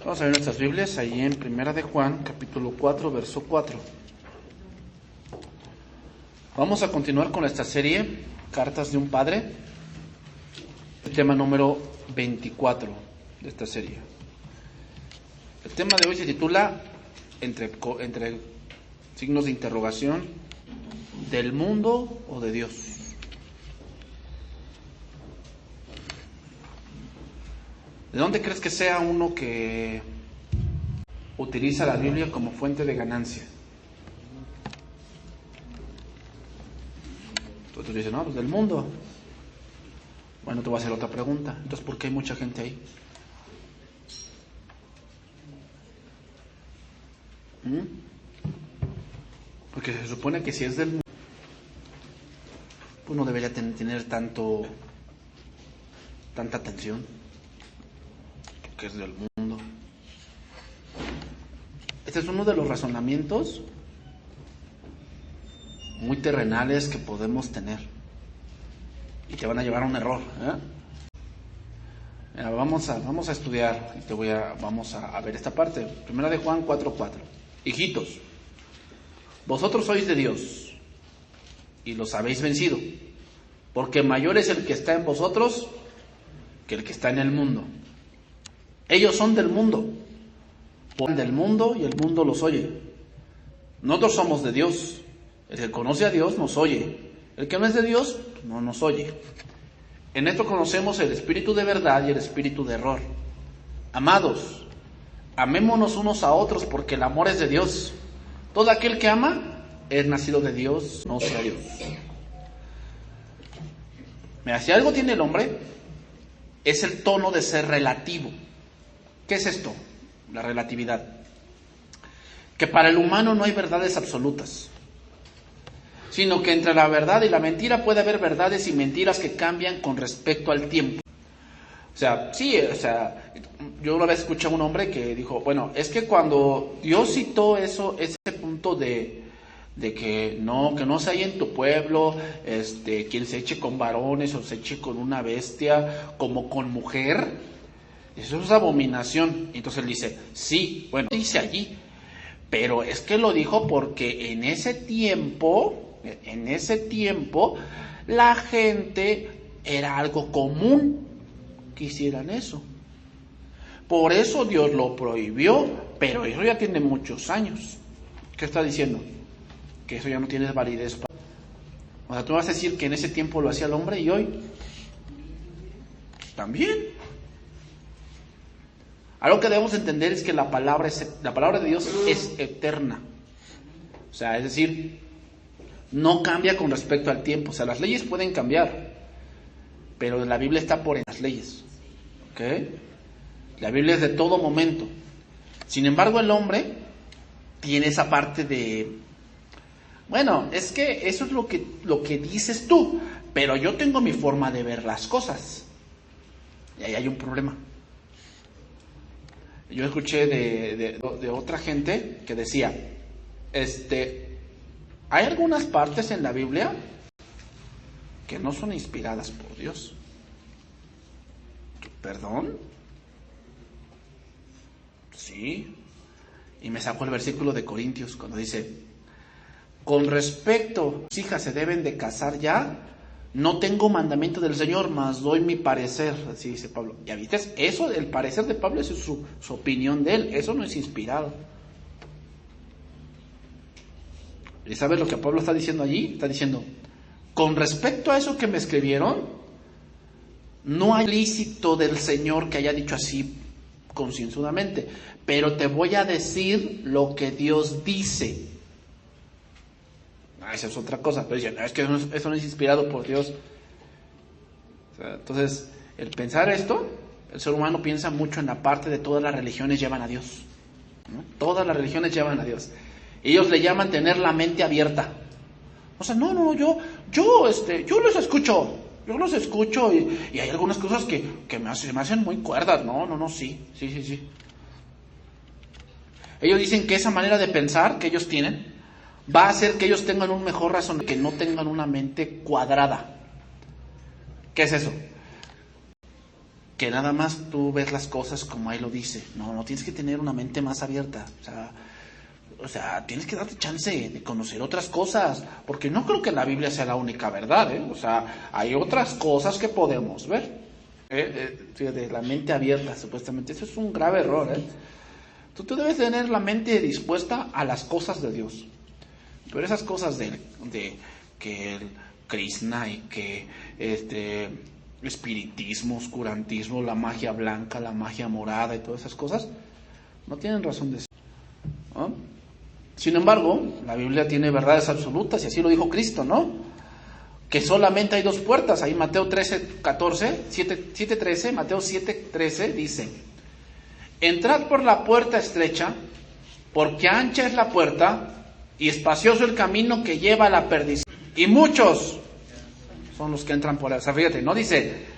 Vamos a ver nuestras Biblias ahí en Primera de Juan, capítulo 4, verso 4. Vamos a continuar con esta serie, Cartas de un Padre, el tema número 24 de esta serie. El tema de hoy se titula, entre signos de interrogación, ¿del mundo o de Dios? ¿De dónde crees que sea uno que utiliza la Biblia como fuente de ganancia? Entonces tú dices, no, pues del mundo. Bueno, te voy a hacer otra pregunta. Entonces, ¿por qué hay mucha gente ahí? Porque se supone que si es del mundo, pues no debería tener tanta atención, porque es del mundo. Este es uno de los razonamientos muy terrenales que podemos tener y te van a llevar a un error. Mira, vamos a estudiar y vamos a ver esta parte. Primera de Juan 4:4. Hijitos, vosotros sois de Dios y los habéis vencido, porque mayor es el que está en vosotros que el que está en el mundo. Ellos son del mundo, del mundo y el mundo los oye. Nosotros somos de Dios. El que conoce a Dios nos oye. El que no es de Dios no nos oye. En esto conocemos el espíritu de verdad y el espíritu de error. Amados, amémonos unos a otros, porque el amor es de Dios. Todo aquel que ama es nacido de Dios, no sea Dios. Mira, si algo tiene el hombre, es el tono de ser relativo. ¿Qué es esto? La relatividad. Que para el humano no hay verdades absolutas, sino que entre la verdad y la mentira puede haber verdades y mentiras que cambian con respecto al tiempo. Yo una vez escuché a un hombre que dijo, bueno, es que cuando Dios citó ese punto de que no se haya en tu pueblo quien se eche con varones o se eche con una bestia como con mujer, eso es abominación. Entonces él dice, sí, bueno, dice allí, pero es que lo dijo porque en ese tiempo la gente era algo común que hicieran eso. Por eso Dios lo prohibió, pero eso ya tiene muchos años. ¿Qué está diciendo? Que eso ya no tiene validez. O sea, tú vas a decir que en ese tiempo lo hacía el hombre y hoy también. Algo que debemos entender es que la palabra de Dios es eterna. O sea, es decir, no cambia con respecto al tiempo. O sea, las leyes pueden cambiar, pero la Biblia está por en las leyes. ¿Ok? La Biblia es de todo momento. Sin embargo, el hombre tiene esa parte de, bueno, es que eso es lo que dices tú, pero yo tengo mi forma de ver las cosas. Y ahí hay un problema. Yo escuché de otra gente que decía, hay algunas partes en la Biblia que no son inspiradas por Dios. ¿Perdón? Sí. Y me sacó el versículo de Corintios cuando dice, con respecto, las hijas se deben de casar ya, no tengo mandamiento del Señor, mas doy mi parecer, así dice Pablo. Y ahorita eso, el parecer de Pablo es su opinión de él, eso no es inspirado. ¿Y sabes lo que Pablo está diciendo allí? Está diciendo, con respecto a eso que me escribieron, no hay lícito del Señor que haya dicho así concienzudamente, pero te voy a decir lo que Dios dice. Esa es otra cosa, pero dicen, es que eso no es inspirado por Dios. O sea, entonces, el pensar esto, el ser humano piensa mucho en la parte de todas las religiones llevan a Dios, ¿no? Todas las religiones llevan a Dios. Ellos le llaman tener la mente abierta. O sea, yo los escucho y hay algunas cosas que me hacen muy cuerdas. Sí. Ellos dicen que esa manera de pensar que ellos tienen va a hacer que ellos tengan un mejor razonamiento, que no tengan una mente cuadrada. ¿Qué es eso? que nada más tú ves las cosas como ahí lo dice. No, tienes que tener una mente más abierta. O sea, tienes que darte chance de conocer otras cosas, porque no creo que la Biblia sea la única verdad, ¿eh? O sea, hay otras cosas que podemos ver. Fíjate, la mente abierta, supuestamente. Eso es un grave error, ¿eh? Tú debes tener la mente dispuesta a las cosas de Dios. Pero esas cosas de que el Krishna y que espiritismo, oscurantismo, la magia blanca, la magia morada y todas esas cosas, no tienen razón de ser, ¿no? Sin embargo, la Biblia tiene verdades absolutas, y así lo dijo Cristo, ¿no? Que solamente hay dos puertas. Ahí Mateo 7:13, Mateo 7:13 dice: entrad por la puerta estrecha, porque ancha es la puerta y espacioso el camino que lleva a la perdición, y muchos son los que entran por él. O sea, fíjate, no dice,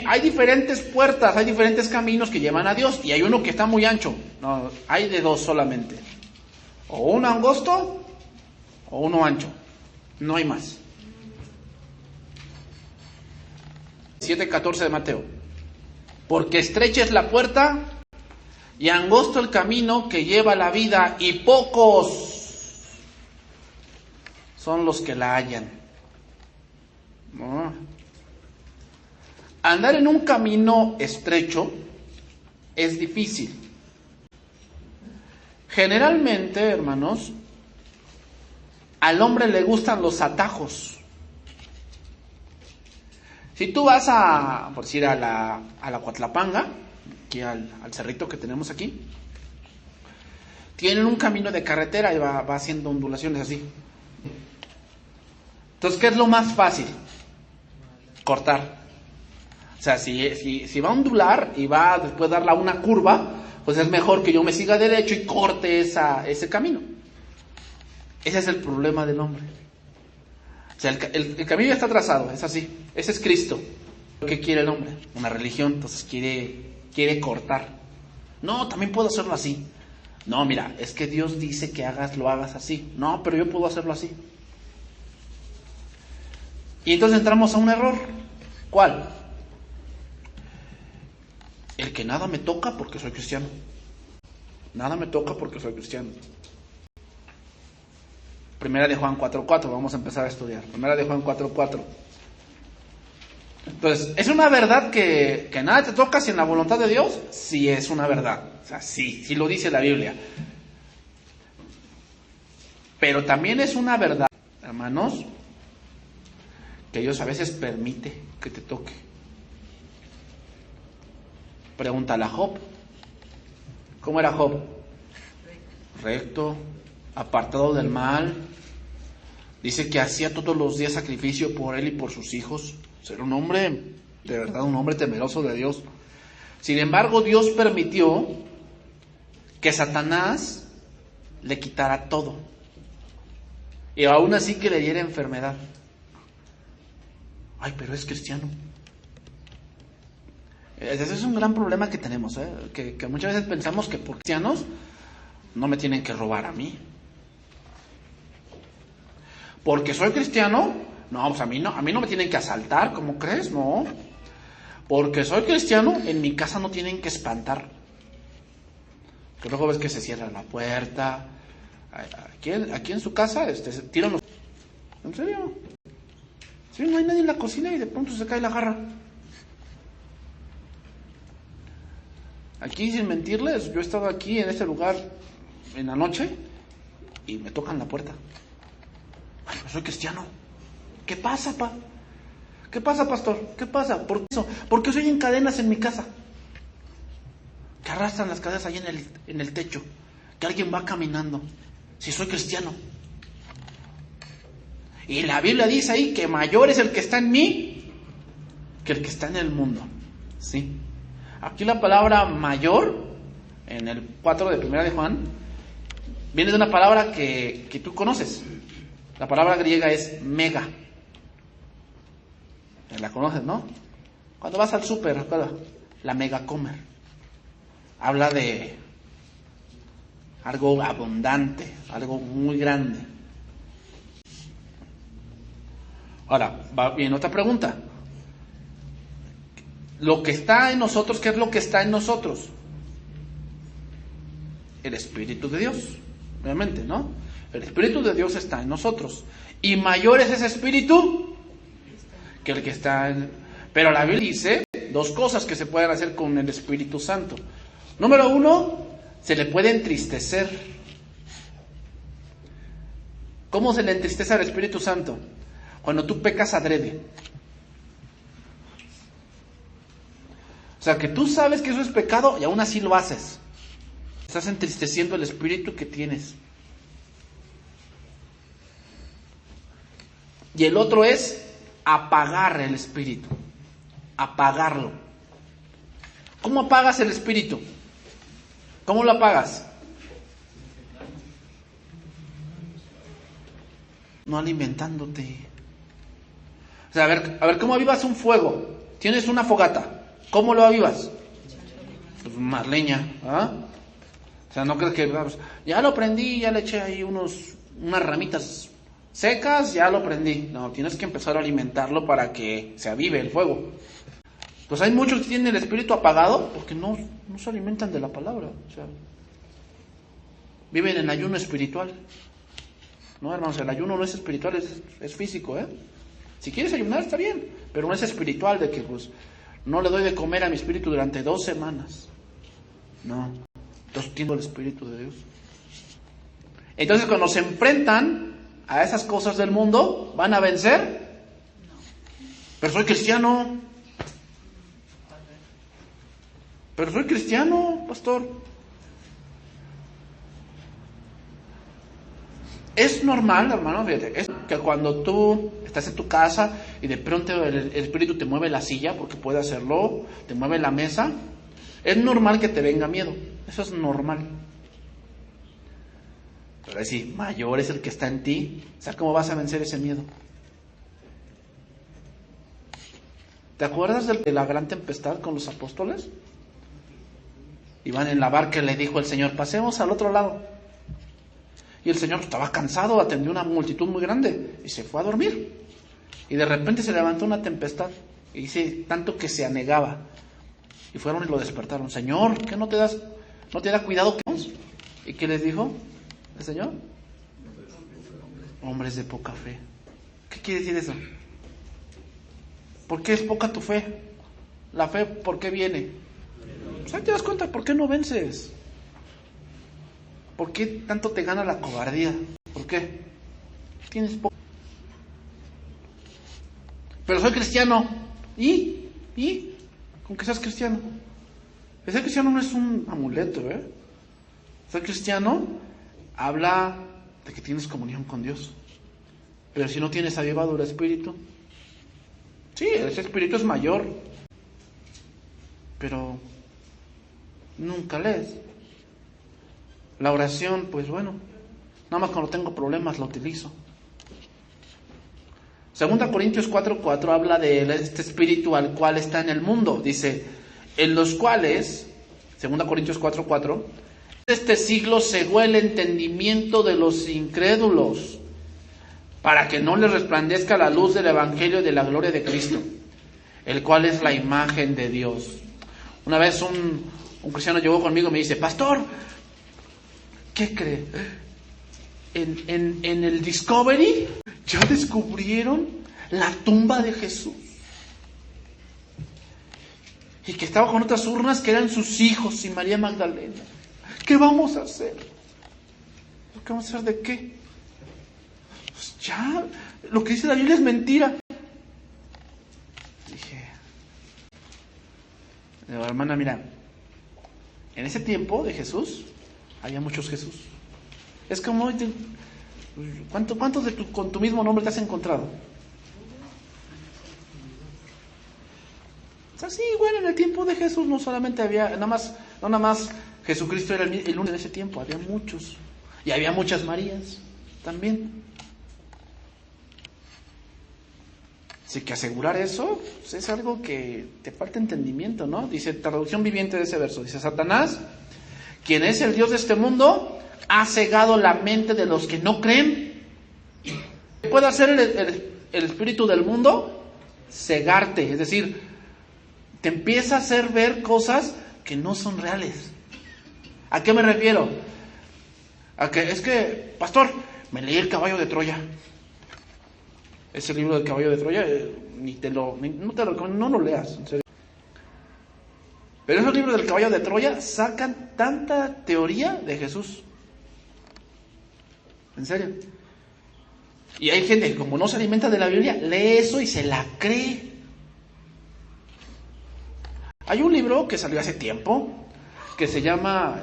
hay diferentes puertas, hay diferentes caminos que llevan a Dios, y hay uno que está muy ancho. No, hay de dos solamente: o uno angosto o uno ancho, no hay más. 7:14 de Mateo: porque estrecha es la puerta y angosto el camino que lleva a la vida, y pocos son los que la hallan. No. Andar en un camino estrecho es difícil. Generalmente, hermanos, al hombre le gustan los atajos. Si tú vas por decir, a la Coatlapanga, aquí al cerrito que tenemos aquí, tienen un camino de carretera y va haciendo ondulaciones así. Entonces, ¿qué es lo más fácil? Cortar. O sea, si va a ondular y va a después darle una curva, pues es mejor que yo me siga derecho y corte ese camino. Ese es el problema del hombre. O sea, el camino ya está trazado, es así. Ese es Cristo. ¿Qué quiere el hombre? Una religión, entonces quiere cortar. No, también puedo hacerlo así. No, mira, es que Dios dice que lo hagas así. No, pero yo puedo hacerlo así. Y entonces entramos a un error. ¿Cuál? El que nada me toca porque soy cristiano. Nada me toca porque soy cristiano. Primera de Juan 4:4, vamos a empezar a estudiar. Primera de Juan 4:4. Entonces, ¿es una verdad que nada te toca sin la voluntad de Dios? Sí, es una verdad. O sea, sí lo dice la Biblia. Pero también es una verdad, hermanos, que Dios a veces permite que te toque. Pregúntale a Job. ¿Cómo era Job? Recto, apartado del mal. Dice que hacía todos los días sacrificio por él y por sus hijos. Ser un hombre, de verdad, un hombre temeroso de Dios. Sin embargo, Dios permitió que Satanás le quitara todo. Y aún así que le diera enfermedad. Ay, pero es cristiano. Ese es un gran problema que tenemos, que muchas veces pensamos que por cristianos no me tienen que robar a mí. Porque soy cristiano, no, pues a mí no me tienen que asaltar, ¿cómo crees? No. Porque soy cristiano, en mi casa no tienen que espantar. Que luego ves que se cierra la puerta. Aquí en su casa tiran los... ¿En serio? Sí, no hay nadie en la cocina y de pronto se cae la jarra. Aquí, sin mentirles, yo he estado aquí en este lugar en la noche y me tocan la puerta. Ay, yo soy cristiano. ¿Qué pasa, pa? ¿Qué pasa, pastor? ¿Qué pasa? ¿Por qué eso? Porque soy en cadenas en mi casa. Que arrastran las cadenas ahí en el techo. Que alguien va caminando. Si soy cristiano. Y la Biblia dice ahí que mayor es el que está en mí que el que está en el mundo. ¿Sí? Aquí la palabra mayor, en el 4 de Primera de Juan, viene de una palabra que tú conoces. La palabra griega es mega. La conoces, ¿no? Cuando vas al súper, recuerda, la mega comer. Habla de algo abundante, algo muy grande. Ahora, va bien otra pregunta. lo que está en nosotros, ¿qué es lo que está en nosotros? El Espíritu de Dios, obviamente, ¿no? El Espíritu de Dios está en nosotros. Y mayor es ese Espíritu que el que está en... Pero la Biblia dice dos cosas que se pueden hacer con el Espíritu Santo. Número uno, se le puede entristecer. ¿Cómo se le entristece al Espíritu Santo? Cuando tú pecas adrede. O sea, que tú sabes que eso es pecado y aún así lo haces. Estás entristeciendo el espíritu que tienes. Y el otro es apagar el espíritu. Apagarlo. ¿Cómo apagas el espíritu? ¿Cómo lo apagas? No alimentándote. O sea, a ver, ¿cómo avivas un fuego? Tienes una fogata. ¿Cómo lo avivas? Pues más leña, ¿ah? O sea, no crees que ya lo prendí, ya le eché ahí unas ramitas secas, ya lo prendí. No, tienes que empezar a alimentarlo para que se avive el fuego. Pues hay muchos que tienen el espíritu apagado porque no se alimentan de la palabra. O sea, viven en ayuno espiritual. No, hermanos, el ayuno no es espiritual, es físico, ¿eh? Si quieres ayunar está bien, pero no es espiritual de que pues no le doy de comer a mi espíritu durante 2 semanas. No, entonces tiene el Espíritu de Dios. Entonces cuando se enfrentan a esas cosas del mundo, ¿van a vencer? Pero soy cristiano. Pero soy cristiano, pastor. Es normal, hermano, fíjate, es que cuando tú estás en tu casa y de pronto el espíritu te mueve la silla, porque puede hacerlo, te mueve la mesa, es normal que te venga miedo. Eso es normal. Pero es decir, mayor es el que está en ti. ¿Sabes cómo vas a vencer ese miedo? ¿Te acuerdas de la gran tempestad con los apóstoles? Iban en la barca y le dijo el Señor, pasemos al otro lado. Y el Señor estaba cansado, atendió una multitud muy grande y se fue a dormir. Y de repente se levantó una tempestad. Y dice, tanto que se anegaba. Y fueron y lo despertaron. Señor, ¿qué no te da cuidado? ¿Y qué les dijo el Señor? Hombres de poca fe. ¿Qué quiere decir eso? ¿Por qué es poca tu fe? La fe, ¿por qué viene? Pues ahí te das cuenta, ¿por qué no vences? ¿Por qué tanto te gana la cobardía? ¿Por qué? Tienes poco. Pero soy cristiano. ¿Y? ¿Con que seas cristiano? Ser cristiano no es un amuleto, ¿eh? Ser cristiano habla de que tienes comunión con Dios. Pero si no tienes avivado el espíritu, sí, ese espíritu es mayor, pero nunca lees. La oración, pues bueno, nada más cuando tengo problemas la utilizo. 2 Corintios 4:4 habla de este espíritu al cual está en el mundo. Dice, en los cuales, 2 Corintios 4:4, este siglo cegó el entendimiento de los incrédulos, para que no les resplandezca la luz del Evangelio de la gloria de Cristo, el cual es la imagen de Dios. Una vez un cristiano llegó conmigo y me dice, pastor, ¿qué cree? En el Discovery ya descubrieron la tumba de Jesús. Y que estaba con otras urnas que eran sus hijos y María Magdalena. ¿Qué vamos a hacer? ¿Qué vamos a hacer de qué? Pues ya, lo que dice la Biblia es mentira. Dije, hermana, mira, en ese tiempo de Jesús había muchos Jesús. Es como, ¿cuántos con tu mismo nombre te has encontrado? O sea, sí, bueno, en el tiempo de Jesús no solamente había, no nada más Jesucristo era el único en ese tiempo, había muchos. Y había muchas Marías también. Así que asegurar eso pues es algo que te falta entendimiento, ¿no? Dice, traducción viviente de ese verso, dice, Satanás, quien es el Dios de este mundo, ha cegado la mente de los que no creen. ¿Qué puede hacer el espíritu del mundo? Cegarte, es decir, te empieza a hacer ver cosas que no son reales. ¿A qué me refiero? A que es que, pastor, me leí El caballo de Troya. Ese libro del caballo de Troya, no lo leas, en serio. Pero esos libros del caballo de Troya sacan tanta teoría de Jesús. En serio. Y hay gente que como no se alimenta de la Biblia, lee eso y se la cree. Hay un libro que salió hace tiempo, que se llama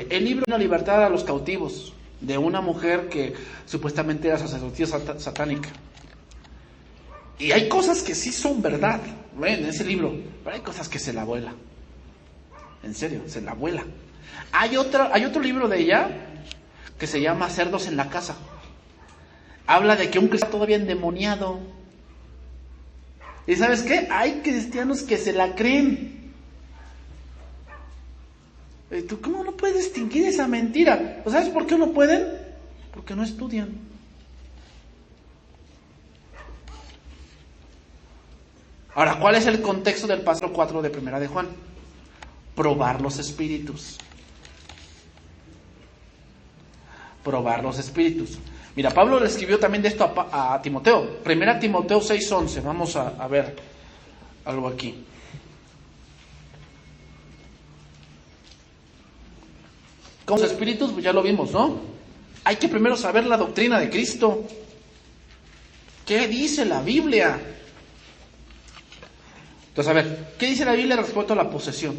El libro de una libertad a los cautivos, de una mujer que supuestamente era sacerdotisa satánica. Y hay cosas que sí son verdad, en ese libro, pero hay cosas que se la vuela. En serio, se la vuela. Hay otro libro de ella que se llama Cerdos en la casa. Habla de que un cristiano está todavía endemoniado. ¿Y sabes qué? Hay cristianos que se la creen. ¿Tú cómo no puedes distinguir esa mentira? ¿Sabes por qué no pueden? Porque no estudian. Ahora, ¿cuál es el contexto del paso 4 de Primera de Juan? Probar los espíritus. Probar los espíritus. Mira, Pablo le escribió también de esto a Timoteo. Primera Timoteo 6:11. Vamos a ver algo aquí. Con los espíritus, pues ya lo vimos, ¿no? Hay que primero saber la doctrina de Cristo. ¿Qué dice la Biblia? Entonces, a ver, ¿qué dice la Biblia respecto a la posesión?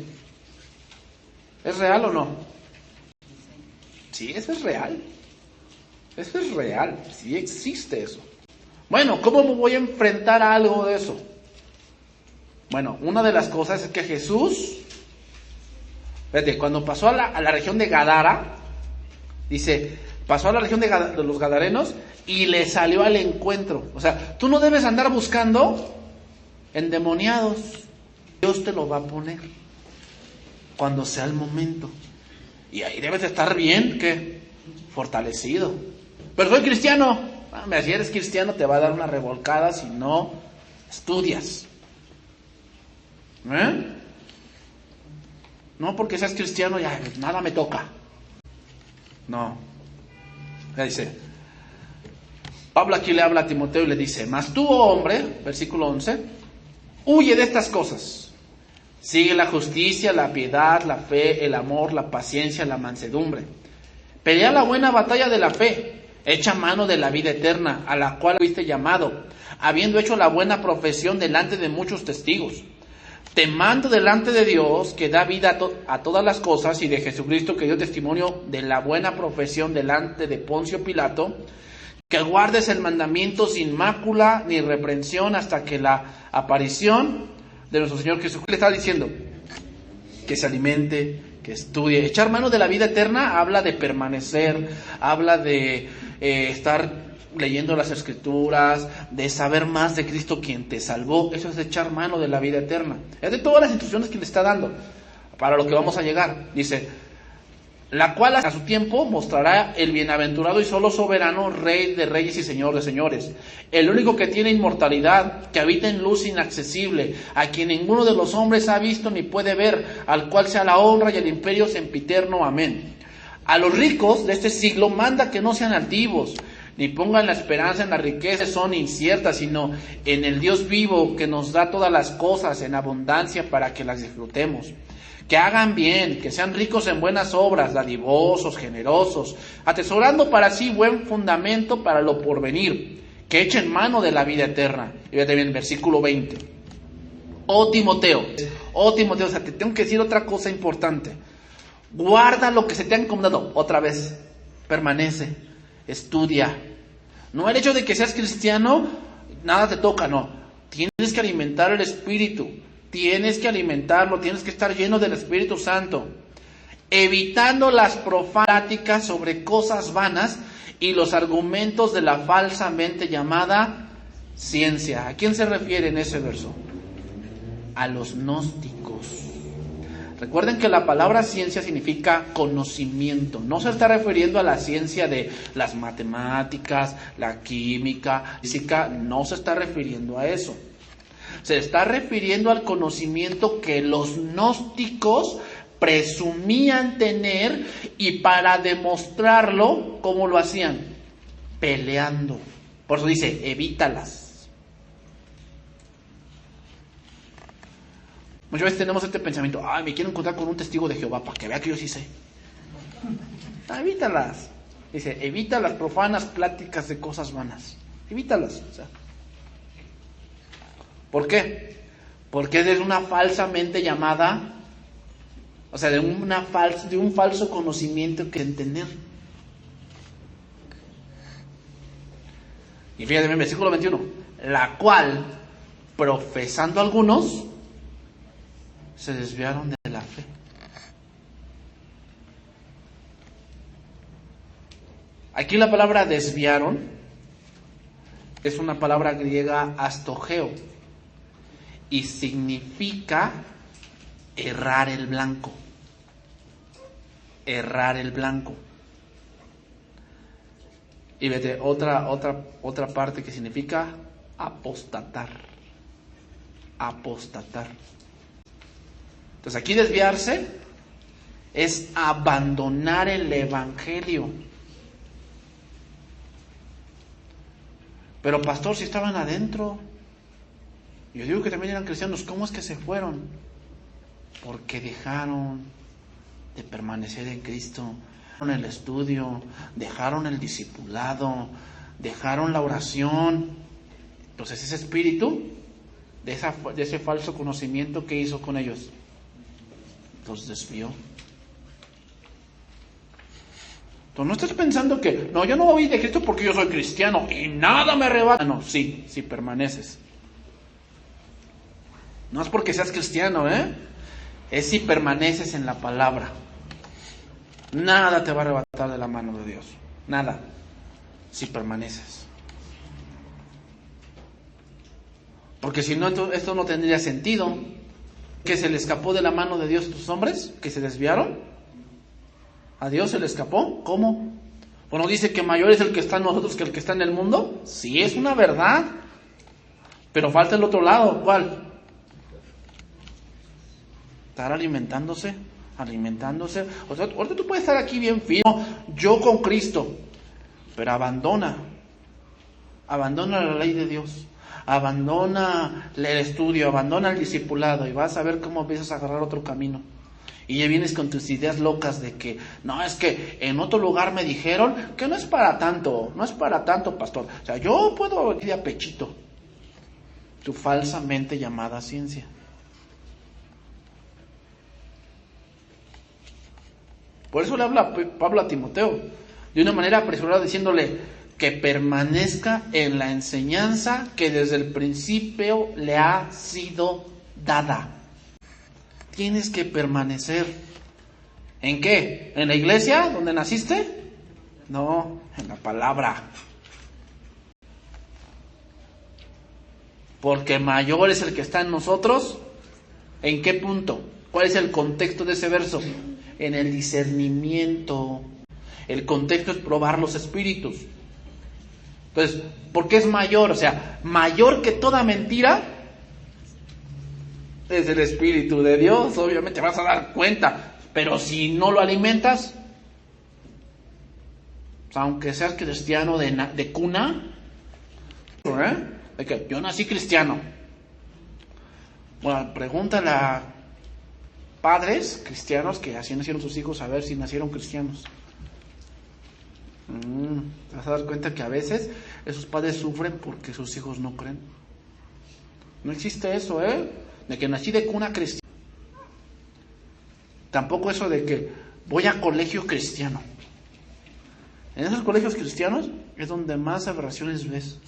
¿Es real o no? Sí, eso es real. Eso es real. Sí existe eso. Bueno, ¿cómo me voy a enfrentar a algo de eso? Bueno, una de las cosas es que Jesús, fíjate, cuando pasó a la región de Gadara, dice, pasó a la región de los Gadarenos y le salió al encuentro. O sea, tú no debes andar buscando endemoniados. Dios te lo va a poner cuando sea el momento. Y ahí debes de estar bien, ¿qué? Fortalecido. Pero soy cristiano. Si eres cristiano te va a dar una revolcada si no estudias. No porque seas cristiano ya nada me toca. No. Ya dice, Pablo aquí le habla a Timoteo y le dice, mas tú, oh hombre, versículo 11, huye de estas cosas. Sigue la justicia, la piedad, la fe, el amor, la paciencia, la mansedumbre. Pelea la buena batalla de la fe. Echa mano de la vida eterna, a la cual fuiste llamado, habiendo hecho la buena profesión delante de muchos testigos. Te mando delante de Dios, que da vida a todas las cosas, y de Jesucristo, que dio testimonio de la buena profesión delante de Poncio Pilato, que guardes el mandamiento sin mácula ni reprensión hasta que la aparición de nuestro Señor Jesucristo. Le está diciendo que se alimente, que estudie. Echar mano de la vida eterna habla de permanecer, habla de estar leyendo las Escrituras, de saber más de Cristo quien te salvó. Eso es echar mano de la vida eterna. Es de todas las instrucciones que le está dando para lo que vamos a llegar. Dice, la cual a su tiempo mostrará el bienaventurado y solo soberano, Rey de reyes y Señor de señores, el único que tiene inmortalidad, que habita en luz inaccesible, a quien ninguno de los hombres ha visto ni puede ver, al cual sea la honra y el imperio sempiterno. Amén. A los ricos de este siglo manda que no sean altivos, ni pongan la esperanza en las riquezas, son inciertas, sino en el Dios vivo, que nos da todas las cosas en abundancia para que las disfrutemos. Que hagan bien, que sean ricos en buenas obras, dadivosos, generosos, atesorando para sí buen fundamento para lo porvenir, que echen mano de la vida eterna. Y fíjate bien, versículo 20. Oh Timoteo, o sea, te tengo que decir otra cosa importante. Guarda lo que se te ha encomendado. Otra vez, permanece, estudia. No el hecho de que seas cristiano, nada te toca, no. Tienes que alimentar el espíritu. Tienes que alimentarlo, tienes que estar lleno del Espíritu Santo, evitando las profanáticas sobre cosas vanas y los argumentos de la falsamente llamada ciencia. ¿A quién se refiere en ese verso? A los gnósticos. Recuerden que la palabra ciencia significa conocimiento. No se está refiriendo a la ciencia de las matemáticas, la química, física, no se está refiriendo a eso. Se está refiriendo al conocimiento que los gnósticos presumían tener, y para demostrarlo, ¿cómo lo hacían? Peleando. Por eso dice, evítalas. Muchas veces tenemos este pensamiento, me quiero encontrar con un testigo de Jehová para que vea que yo sí sé. Evítalas. Dice, evita las profanas pláticas de cosas vanas. Evítalas. ¿Por qué? Porque es de una falsamente llamada, de un falso conocimiento que entender. Y fíjate en el versículo 21, la cual, profesando algunos, se desviaron de la fe. Aquí la palabra desviaron es una palabra griega astogeo y significa errar el blanco. Errar el blanco. Y vete, otra parte que significa apostatar. Apostatar. Entonces aquí desviarse es abandonar el evangelio. Pero pastor, si estaban adentro, yo digo que también eran cristianos, ¿cómo es que se fueron? Porque dejaron de permanecer en Cristo, dejaron el estudio, dejaron el discipulado, dejaron la oración. Entonces ese espíritu de ese falso conocimiento, ¿qué hizo con ellos? Los desvió. Entonces no estés pensando que, no, yo no voy de Cristo porque yo soy cristiano y nada me arrebata. No, sí permaneces. No es porque seas cristiano, es si permaneces en la palabra. Nada te va a arrebatar de la mano de Dios. Nada. Si permaneces. Porque si no, esto no tendría sentido. ¿Que se le escapó de la mano de Dios tus hombres? ¿Que se desviaron? ¿A Dios se le escapó? ¿Cómo? Bueno, dice que mayor es el que está en nosotros que el que está en el mundo. Sí, es una verdad. Pero falta el otro lado. ¿Cuál? Estar alimentándose. O sea, ahorita tú puedes estar aquí bien firme, yo con Cristo, pero abandona la ley de Dios, abandona el estudio, abandona el discipulado, y vas a ver cómo empiezas a agarrar otro camino. Y ya vienes con tus ideas locas de que, no, es que en otro lugar me dijeron que no es para tanto, pastor. O sea, yo puedo ir a pechito. Tu falsamente llamada ciencia. Por eso le habla Pablo a Timoteo de una manera apresurada, diciéndole que permanezca en la enseñanza que desde el principio le ha sido dada. Tienes que permanecer. ¿En qué? ¿En la iglesia donde naciste? No, en la palabra. Porque mayor es el que está en nosotros. ¿En qué punto? ¿Cuál es el contexto de ese verso? En el discernimiento. El contexto es probar los espíritus. Entonces, ¿por qué es mayor? O sea, mayor que toda mentira es el Espíritu de Dios. Obviamente vas a dar cuenta, pero si no lo alimentas, o sea, aunque seas cristiano de cuna, de que yo nací cristiano. Bueno, pregúntale a padres cristianos que así nacieron sus hijos, a ver si nacieron cristianos. Te vas a dar cuenta que a veces esos padres sufren porque sus hijos no creen. No existe eso, de que nací de cuna cristiana. Tampoco eso de que voy a colegio cristiano. En esos colegios cristianos es donde más aberraciones ves.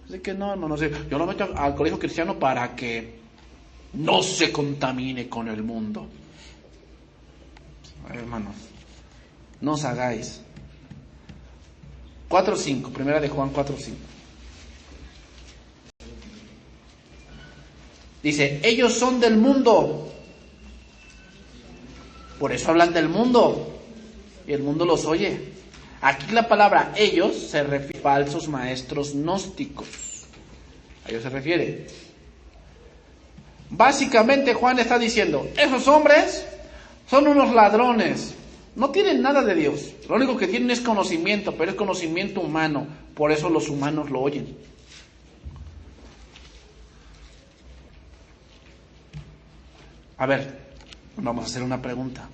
Así que no sé. Yo lo meto al colegio cristiano para que no se contamine con el mundo. Hermanos, no os hagáis. 4:5, primera de Juan 4:5. Dice, ellos son del mundo. Por eso hablan del mundo. Y el mundo los oye. Aquí la palabra ellos se refiere a falsos maestros gnósticos. A ellos se refiere. Básicamente Juan está diciendo, esos hombres son unos ladrones, no tienen nada de Dios, lo único que tienen es conocimiento, pero es conocimiento humano, por eso los humanos lo oyen. A ver, vamos a hacer una pregunta.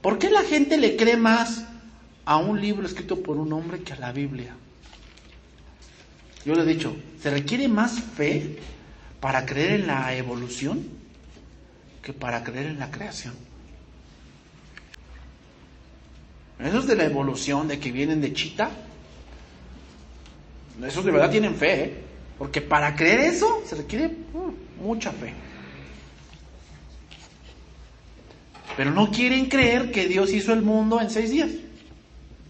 ¿Por qué la gente le cree más a un libro escrito por un hombre que a la Biblia? Yo le he dicho, ¿se requiere más fe para creer en la evolución que para creer en la creación? Esos de la evolución, de que vienen de Chita, esos de verdad tienen fe, ¿eh? Porque para creer eso se requiere mucha fe. Pero no quieren creer que Dios hizo el mundo en 6 días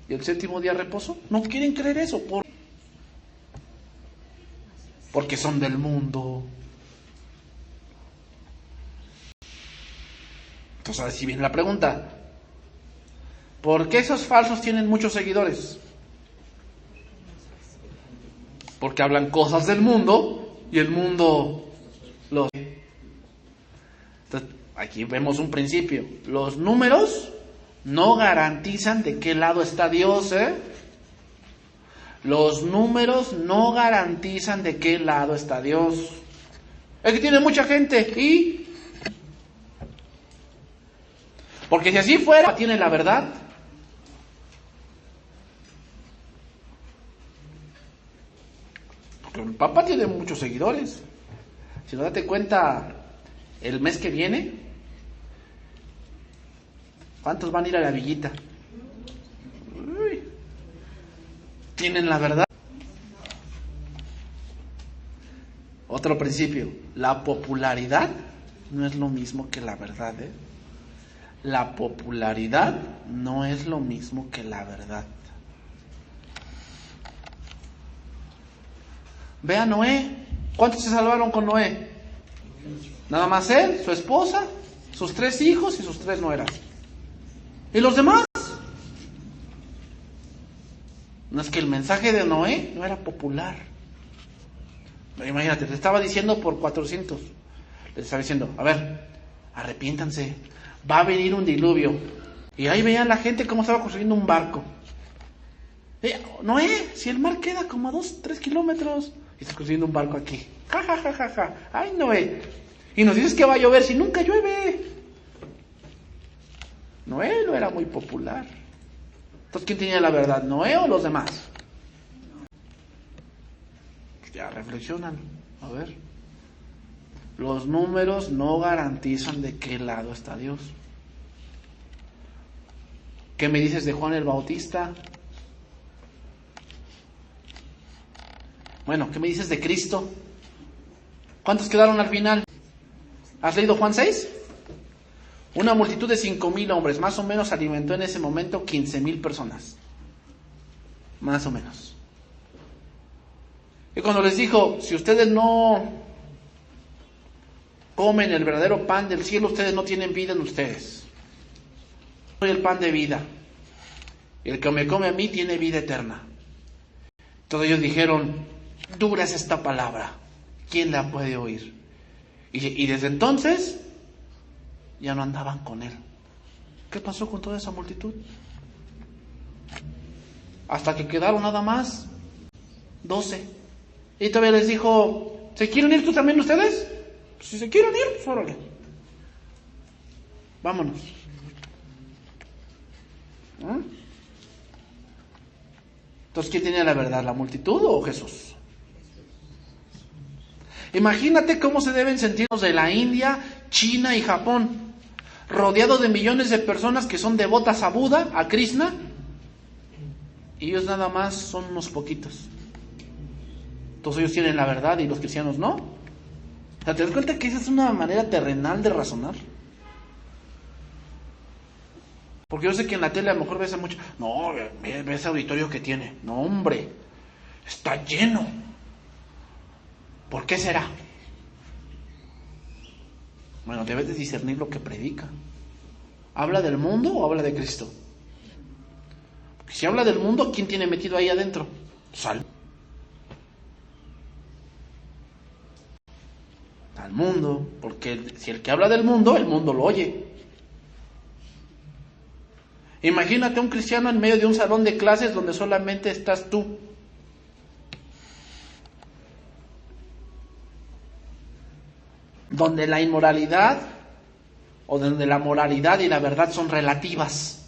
y el 7º día reposó. No quieren creer eso porque son del mundo. Entonces ahora sí viene la pregunta: ¿por qué esos falsos tienen muchos seguidores? Porque hablan cosas del mundo y el mundo los... Entonces, aquí vemos un principio. Los números no garantizan de qué lado está Dios, ¿eh? Los números no garantizan de qué lado está Dios. Es que tiene mucha gente y... Porque si así fuera, tiene la verdad. Porque el Papa tiene muchos seguidores. Si no, date cuenta, el mes que viene, ¿cuántos van a ir a la villita? Uy, tienen la verdad. Otro principio, la popularidad no es lo mismo que la verdad, ¿eh? La popularidad no es lo mismo que la verdad. Ve a Noé. ¿Cuántos se salvaron con Noé? Nada más él, su esposa, sus 3 hijos y sus 3 nueras. ¿Y los demás? No, es que el mensaje de Noé no era popular. Imagínate, le estaba diciendo por 400. Le estaba diciendo, a ver, arrepiéntanse, va a venir un diluvio. Y ahí veían la gente cómo estaba construyendo un barco. Noé, si el mar queda como a 2-3 kilómetros, y está construyendo un barco aquí. Ja, ja, ja, ja, ja. Ay, Noé. Y nos dices que va a llover si nunca llueve. Noé no era muy popular. Entonces, ¿quién tenía la verdad? ¿Noé o los demás? Ya reflexionan. A ver. Los números no garantizan de qué lado está Dios. ¿Qué me dices de Juan el Bautista? Bueno, ¿qué me dices de Cristo? ¿Cuántos quedaron al final? ¿Has leído Juan 6? Una multitud de 5,000 hombres, más o menos alimentó en ese momento 15,000 personas. Más o menos. Y cuando les dijo, si ustedes no comen el verdadero pan del cielo, ustedes no tienen vida en ustedes. Soy el pan de vida. Y el que me come a mí tiene vida eterna. Todos ellos dijeron, dura es esta palabra, ¿quién la puede oír? Y desde entonces ya no andaban con él. ¿Qué pasó con toda esa multitud? Hasta que quedaron nada más 12. Y todavía les dijo, ¿se quieren ir tú también ustedes? Si se quieren ir, pues órale. Vámonos. Entonces, ¿quién tenía la verdad? ¿La multitud o Jesús? Imagínate cómo se deben sentir los de la India, China y Japón, rodeados de millones de personas que son devotas a Buda, a Krishna, y ellos nada más son unos poquitos. Todos ellos tienen la verdad y los cristianos no. O sea, ¿te das cuenta que esa es una manera terrenal de razonar? Porque yo sé que en la tele a lo mejor ves a mucho, no, ve ese auditorio que tiene. No, hombre, está lleno. ¿Por qué será? Bueno, debes de discernir lo que predica. ¿Habla del mundo o habla de Cristo? Porque si habla del mundo, ¿quién tiene metido ahí adentro? Sal. Al mundo, porque si el que habla del mundo, el mundo lo oye. Imagínate un cristiano en medio de un salón de clases donde solamente estás tú. Donde la inmoralidad o donde la moralidad y la verdad son relativas.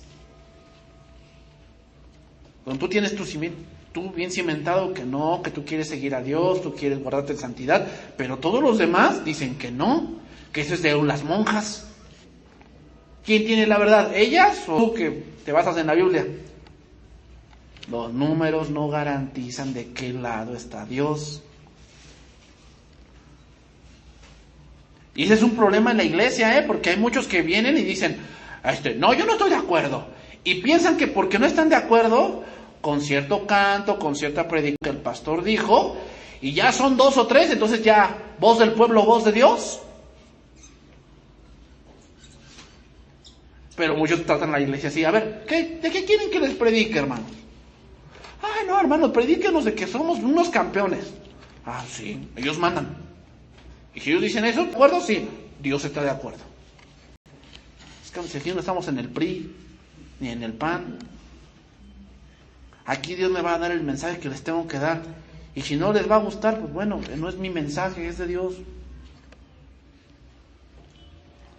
Cuando tú tienes tú bien cimentado que no, que tú quieres seguir a Dios, tú quieres guardarte en santidad, pero todos los demás dicen que no, que eso es de las monjas. ¿Quién tiene la verdad? ¿Ellas o tú que te basas en la Biblia? Los números no garantizan de qué lado está Dios. Y ese es un problema en la iglesia, porque hay muchos que vienen y dicen, no, yo no estoy de acuerdo. Y piensan que porque no están de acuerdo con cierto canto, con cierta predicación que el pastor dijo, y ya son 2 o 3, entonces ya, voz del pueblo, voz de Dios. Pero muchos tratan la iglesia así, a ver, ¿de qué quieren que les predique, hermanos? Ay, no, hermanos, predíquenos de que somos unos campeones. Ah, sí, ellos mandan. Y si ellos dicen eso, ¿de acuerdo? Sí, Dios está de acuerdo. Es que aquí no estamos en el PRI, ni en el PAN. Aquí Dios me va a dar el mensaje que les tengo que dar. Y si no les va a gustar, pues bueno, no es mi mensaje, es de Dios.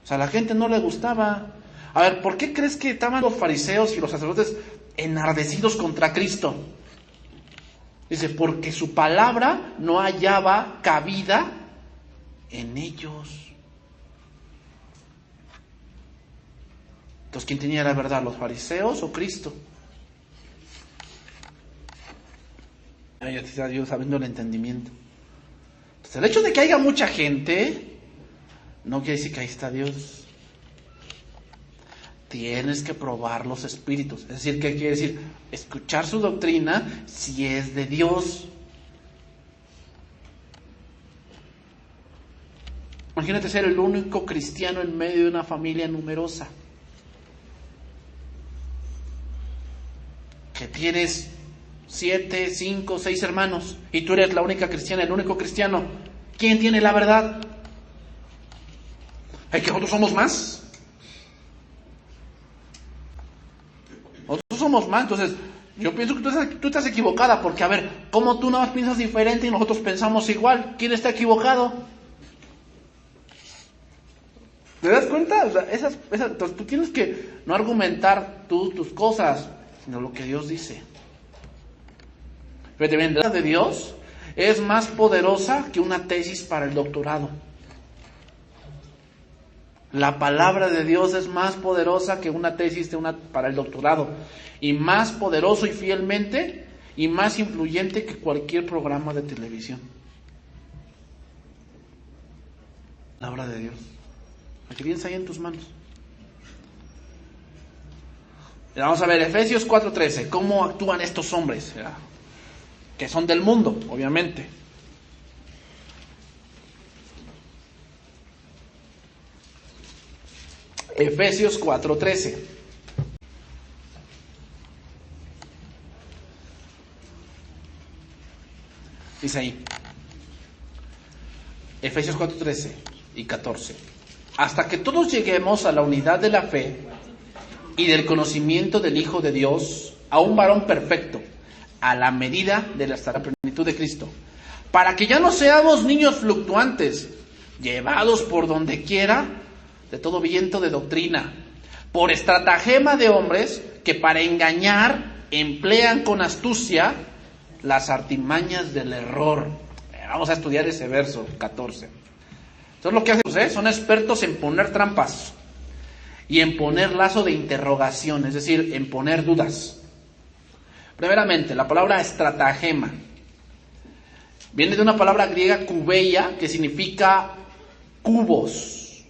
O sea, a la gente no le gustaba. A ver, ¿por qué crees que estaban los fariseos y los sacerdotes enardecidos contra Cristo? Dice, porque su palabra no hallaba cabida en ellos. Entonces, ¿quién tenía la verdad? ¿Los fariseos o Cristo? Ay, a Dios sabiendo el entendimiento. Entonces, el hecho de que haya mucha gente no quiere decir que ahí está Dios. Tienes que probar los espíritus. Es decir, ¿qué quiere decir? Escuchar su doctrina si es de Dios. Imagínate ser el único cristiano en medio de una familia numerosa. Que tienes 7, 5, 6 hermanos y tú eres la única cristiana, el único cristiano. ¿Quién tiene la verdad? ¿Es que nosotros somos más? Nosotros somos más, entonces yo pienso que tú estás equivocada, porque a ver, ¿cómo tú nada más piensas diferente y nosotros pensamos igual? ¿Quién está equivocado? ¿Te das cuenta? O sea, entonces tú tienes que no argumentar tus cosas, sino lo que Dios dice. Fíjate bien, la palabra de Dios es más poderosa que una tesis para el doctorado. La palabra de Dios es más poderosa que una tesis para el doctorado. Y más poderoso y fielmente y más influyente que cualquier programa de televisión. La palabra de Dios. La que tienes ahí en tus manos. Vamos a ver, Efesios 4:13. ¿Cómo actúan estos hombres? Que son del mundo, obviamente. Efesios 4:13. Dice ahí. Efesios 4:13 y 14. Hasta que todos lleguemos a la unidad de la fe y del conocimiento del Hijo de Dios, a un varón perfecto, a la medida de la plenitud de Cristo, para que ya no seamos niños fluctuantes, llevados por donde quiera de todo viento de doctrina, por estratagema de hombres que para engañar emplean con astucia las artimañas del error. Vamos a estudiar ese verso 14. Entonces lo que hacen, son expertos en poner trampas y en poner lazo de interrogación, es decir, en poner dudas. Primeramente, la palabra estratagema viene de una palabra griega kubeia, que significa cubos.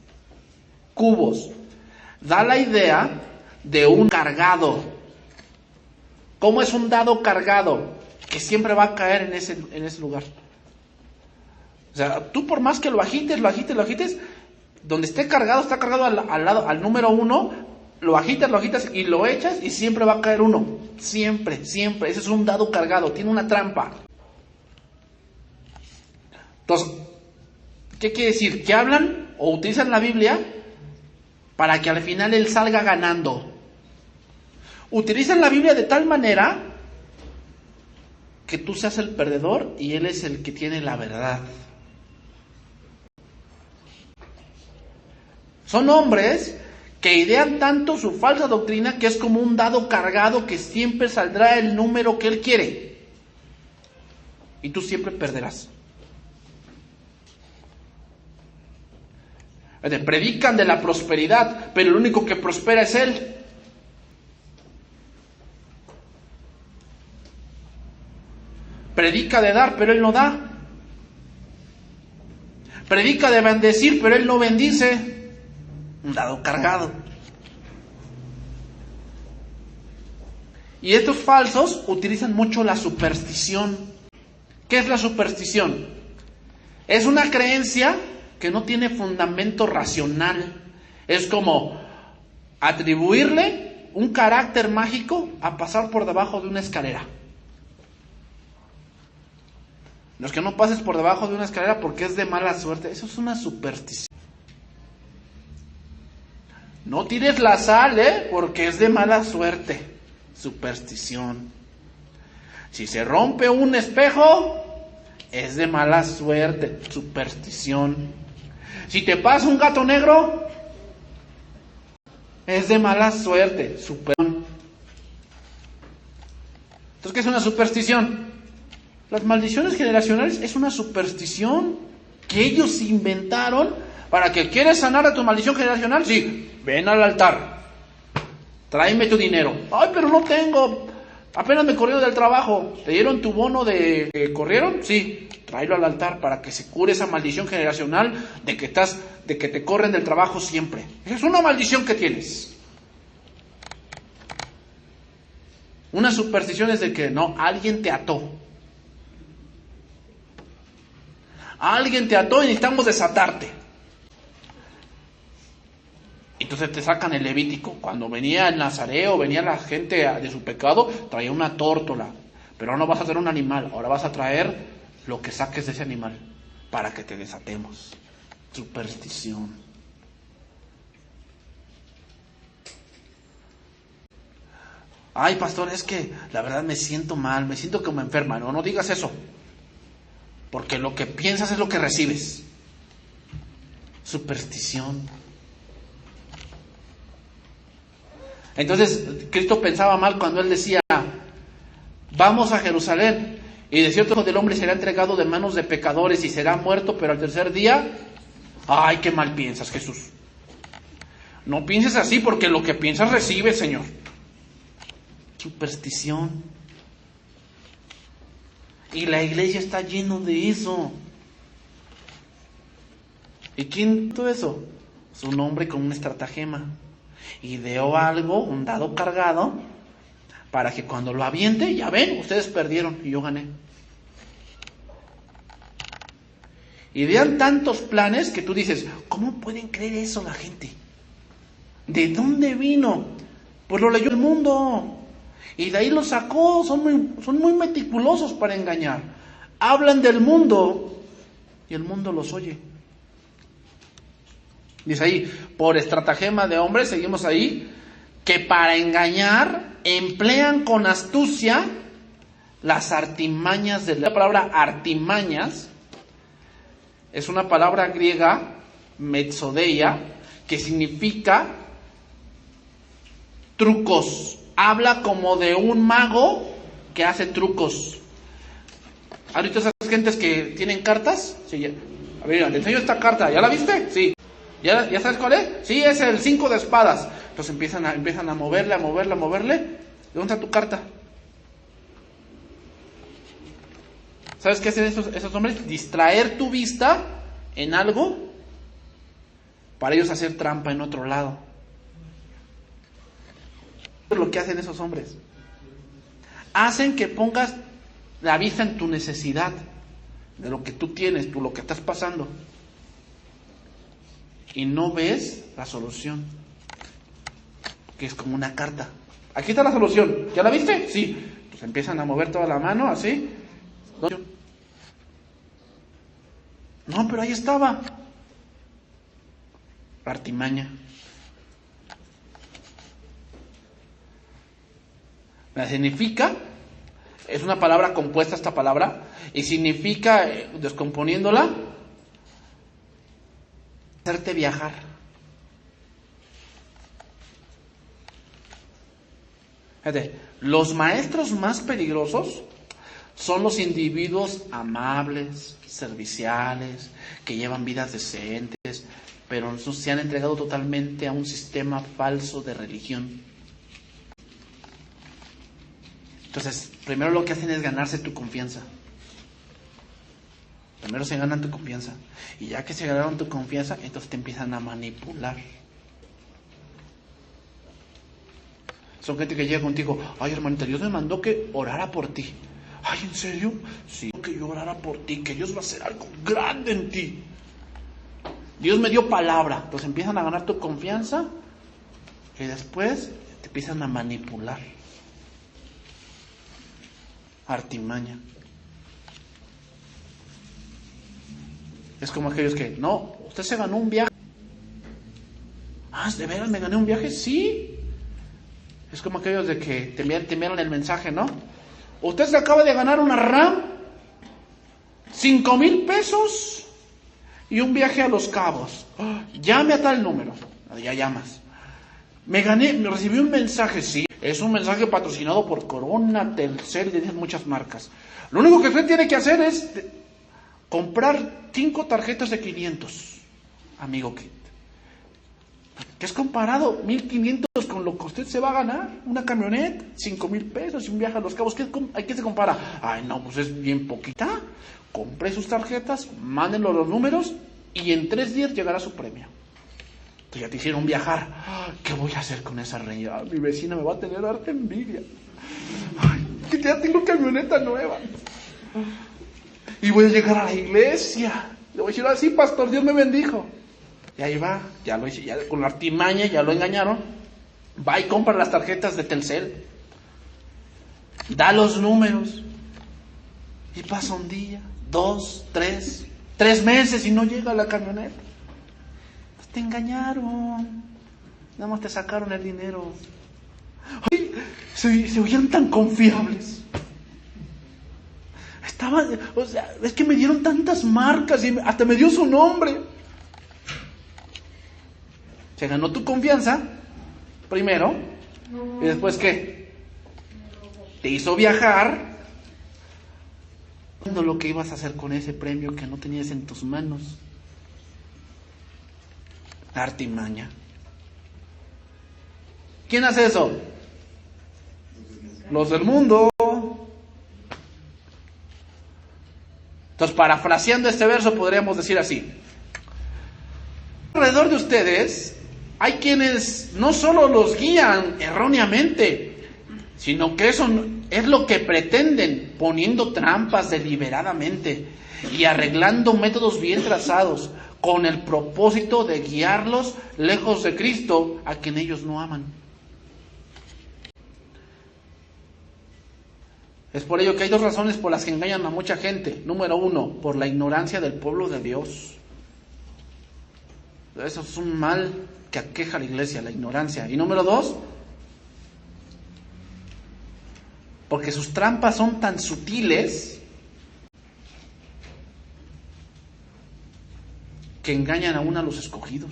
Cubos. Da la idea de un cargado. ¿Cómo es un dado cargado? Que siempre va a caer en ese lugar. O sea, tú por más que lo agites, donde esté cargado, está cargado al lado, al número 1, lo agitas y lo echas y siempre va a caer 1. Siempre. Ese es un dado cargado, tiene una trampa. Entonces, ¿Qué quiere decir? Que hablan o utilizan la Biblia para que al final él salga ganando. Utilizan la Biblia de tal manera que tú seas el perdedor y él es el que tiene la verdad. Son hombres que idean tanto su falsa doctrina que es como un dado cargado que siempre saldrá el número que él quiere. Y tú siempre perderás. Predican de la prosperidad, pero el único que prospera es él. Predica de dar, pero él no da. Predica de bendecir, pero él no bendice. Un dado cargado. Y estos falsos utilizan mucho la superstición. ¿Qué es la superstición? Es una creencia que no tiene fundamento racional. Es como atribuirle un carácter mágico a pasar por debajo de una escalera. No es que no pases por debajo de una escalera porque es de mala suerte. Eso es una superstición. No tires la sal, porque es de mala suerte. Superstición. Si se rompe un espejo, es de mala suerte. Superstición. Si te pasa un gato negro, es de mala suerte. Superstición. Entonces, ¿qué es una superstición? Las maldiciones generacionales es una superstición que ellos inventaron para que quieres sanar a tu maldición generacional. Sí, ven al altar. Tráeme tu dinero. Ay, pero no tengo. Apenas me corrieron del trabajo. ¿Te dieron tu bono de que corrieron? Sí. Tráelo al altar para que se cure esa maldición generacional de que te corren del trabajo siempre. Esa es una maldición que tienes. Una superstición es de que no, alguien te ató. Alguien te ató y necesitamos desatarte. Entonces te sacan el Levítico. Cuando venía el Nazareo, venía la gente de su pecado, traía una tórtola. Pero ahora no vas a traer un animal, ahora vas a traer lo que saques de ese animal para que te desatemos. Superstición. Ay, pastor, es que la verdad me siento mal, me siento como enferma. No digas eso. Porque lo que piensas es lo que recibes. Superstición. Entonces, Cristo pensaba mal cuando él decía, vamos a Jerusalén, y de cierto Hijo del Hombre será entregado de manos de pecadores y será muerto, pero al tercer día, ay, qué mal piensas, Jesús. No pienses así, porque lo que piensas recibes, Señor. Superstición. Y la iglesia está lleno de eso. ¿Y quién hizo eso? Es un hombre con un estratagema. Ideó algo, un dado cargado, para que cuando lo aviente, ya ven, ustedes perdieron y yo gané. Idean tantos planes que tú dices, ¿cómo pueden creer eso la gente? ¿De dónde vino? Pues lo leyó el mundo. Y de ahí lo sacó, son muy meticulosos para engañar. Hablan del mundo y el mundo los oye. Dice ahí, por estratagema de hombres, seguimos ahí, que para engañar emplean con astucia las artimañas de la palabra artimañas. Es una palabra griega, metzodeia, que significa trucos. Habla como de un mago que hace trucos. ¿Has visto esas gentes que tienen cartas? Sí, ya. A ver, te enseño esta carta. ¿Ya la viste? Sí. ¿Ya sabes cuál es? Sí, es el 5 de espadas. Entonces empiezan a moverle. ¿De dónde está tu carta? ¿Sabes qué hacen esos hombres? Distraer tu vista en algo para ellos hacer trampa en otro lado. Eso es lo que hacen esos hombres. Hacen que pongas la vista en tu necesidad, de lo que tú tienes, lo que estás pasando. Y no ves la solución, que es como una carta. Aquí está la solución. ¿Ya la viste? Sí. Pues empiezan a mover toda la mano, así. No, pero ahí estaba. artimaña. Significa, es una palabra compuesta esta palabra, y significa, descomponiéndola, hacerte viajar. Fíjate, los maestros más peligrosos son los individuos amables, serviciales, que llevan vidas decentes, pero no se han entregado totalmente a un sistema falso de religión. Entonces, primero lo que hacen es ganarse tu confianza. Primero se ganan tu confianza. Y ya que se ganaron tu confianza, entonces te empiezan a manipular. Son gente que llega contigo, ay hermanita, Dios me mandó que orara por ti. Ay, ¿en serio? Sí, que yo orara por ti, que Dios va a hacer algo grande en ti. Dios me dio palabra. Entonces empiezan a ganar tu confianza y después te empiezan a manipular. Artimaña. Es como aquellos que, no, usted se ganó un viaje. Ah, ¿de veras me gané un viaje? Sí. Es como aquellos de que te enviaron el mensaje, ¿no? Usted se acaba de ganar una RAM, 5,000 pesos y un viaje a Los Cabos. Llame a tal número. Ya llamas. Me recibí un mensaje, sí. Es un mensaje patrocinado por Corona, Telcel y de muchas marcas. Lo único que usted tiene que hacer es comprar 5 tarjetas de 500, amigo Kit. ¿Qué es comparado? 1,500 con lo que usted se va a ganar. Una camioneta, 5,000 pesos y un viaje a Los Cabos. ¿Qué se compara? Ay, no, pues es bien poquita. Compre sus tarjetas, mándenlo los números y en 3 días llegará su premio. Entonces ya te hicieron viajar. ¿Qué voy a hacer con esa reina? Mi vecina me va a tener harta envidia. Ay, que ya tengo camioneta nueva. Y voy a llegar a la iglesia. Le voy a decir, así, pastor, Dios me bendijo. Y ahí va, ya lo hice, ya con la artimaña, ya lo engañaron. Va y compra las tarjetas de Telcel. Da los números. Y pasa un día, 2, 3 meses y no llega la camioneta. Pues te engañaron. Nada más te sacaron el dinero. Ay, se oían tan confiables. Es que me dieron tantas marcas y hasta me dio su nombre. Se ganó tu confianza, primero, y después ¿qué? Te hizo viajar, viendo lo que ibas a hacer con ese premio que no tenías en tus manos. Artimaña. ¿Quién hace eso? Los del mundo. Entonces, parafraseando este verso, podríamos decir así: alrededor de ustedes hay quienes no solo los guían erróneamente, sino que eso es lo que pretenden, poniendo trampas deliberadamente y arreglando métodos bien trazados con el propósito de guiarlos lejos de Cristo, a quien ellos no aman. Es por ello que hay 2 razones por las que engañan a mucha gente. Número 1, por la ignorancia del pueblo de Dios. Eso es un mal que aqueja a la iglesia, la ignorancia. Y número 2, porque sus trampas son tan sutiles que engañan aún a los escogidos.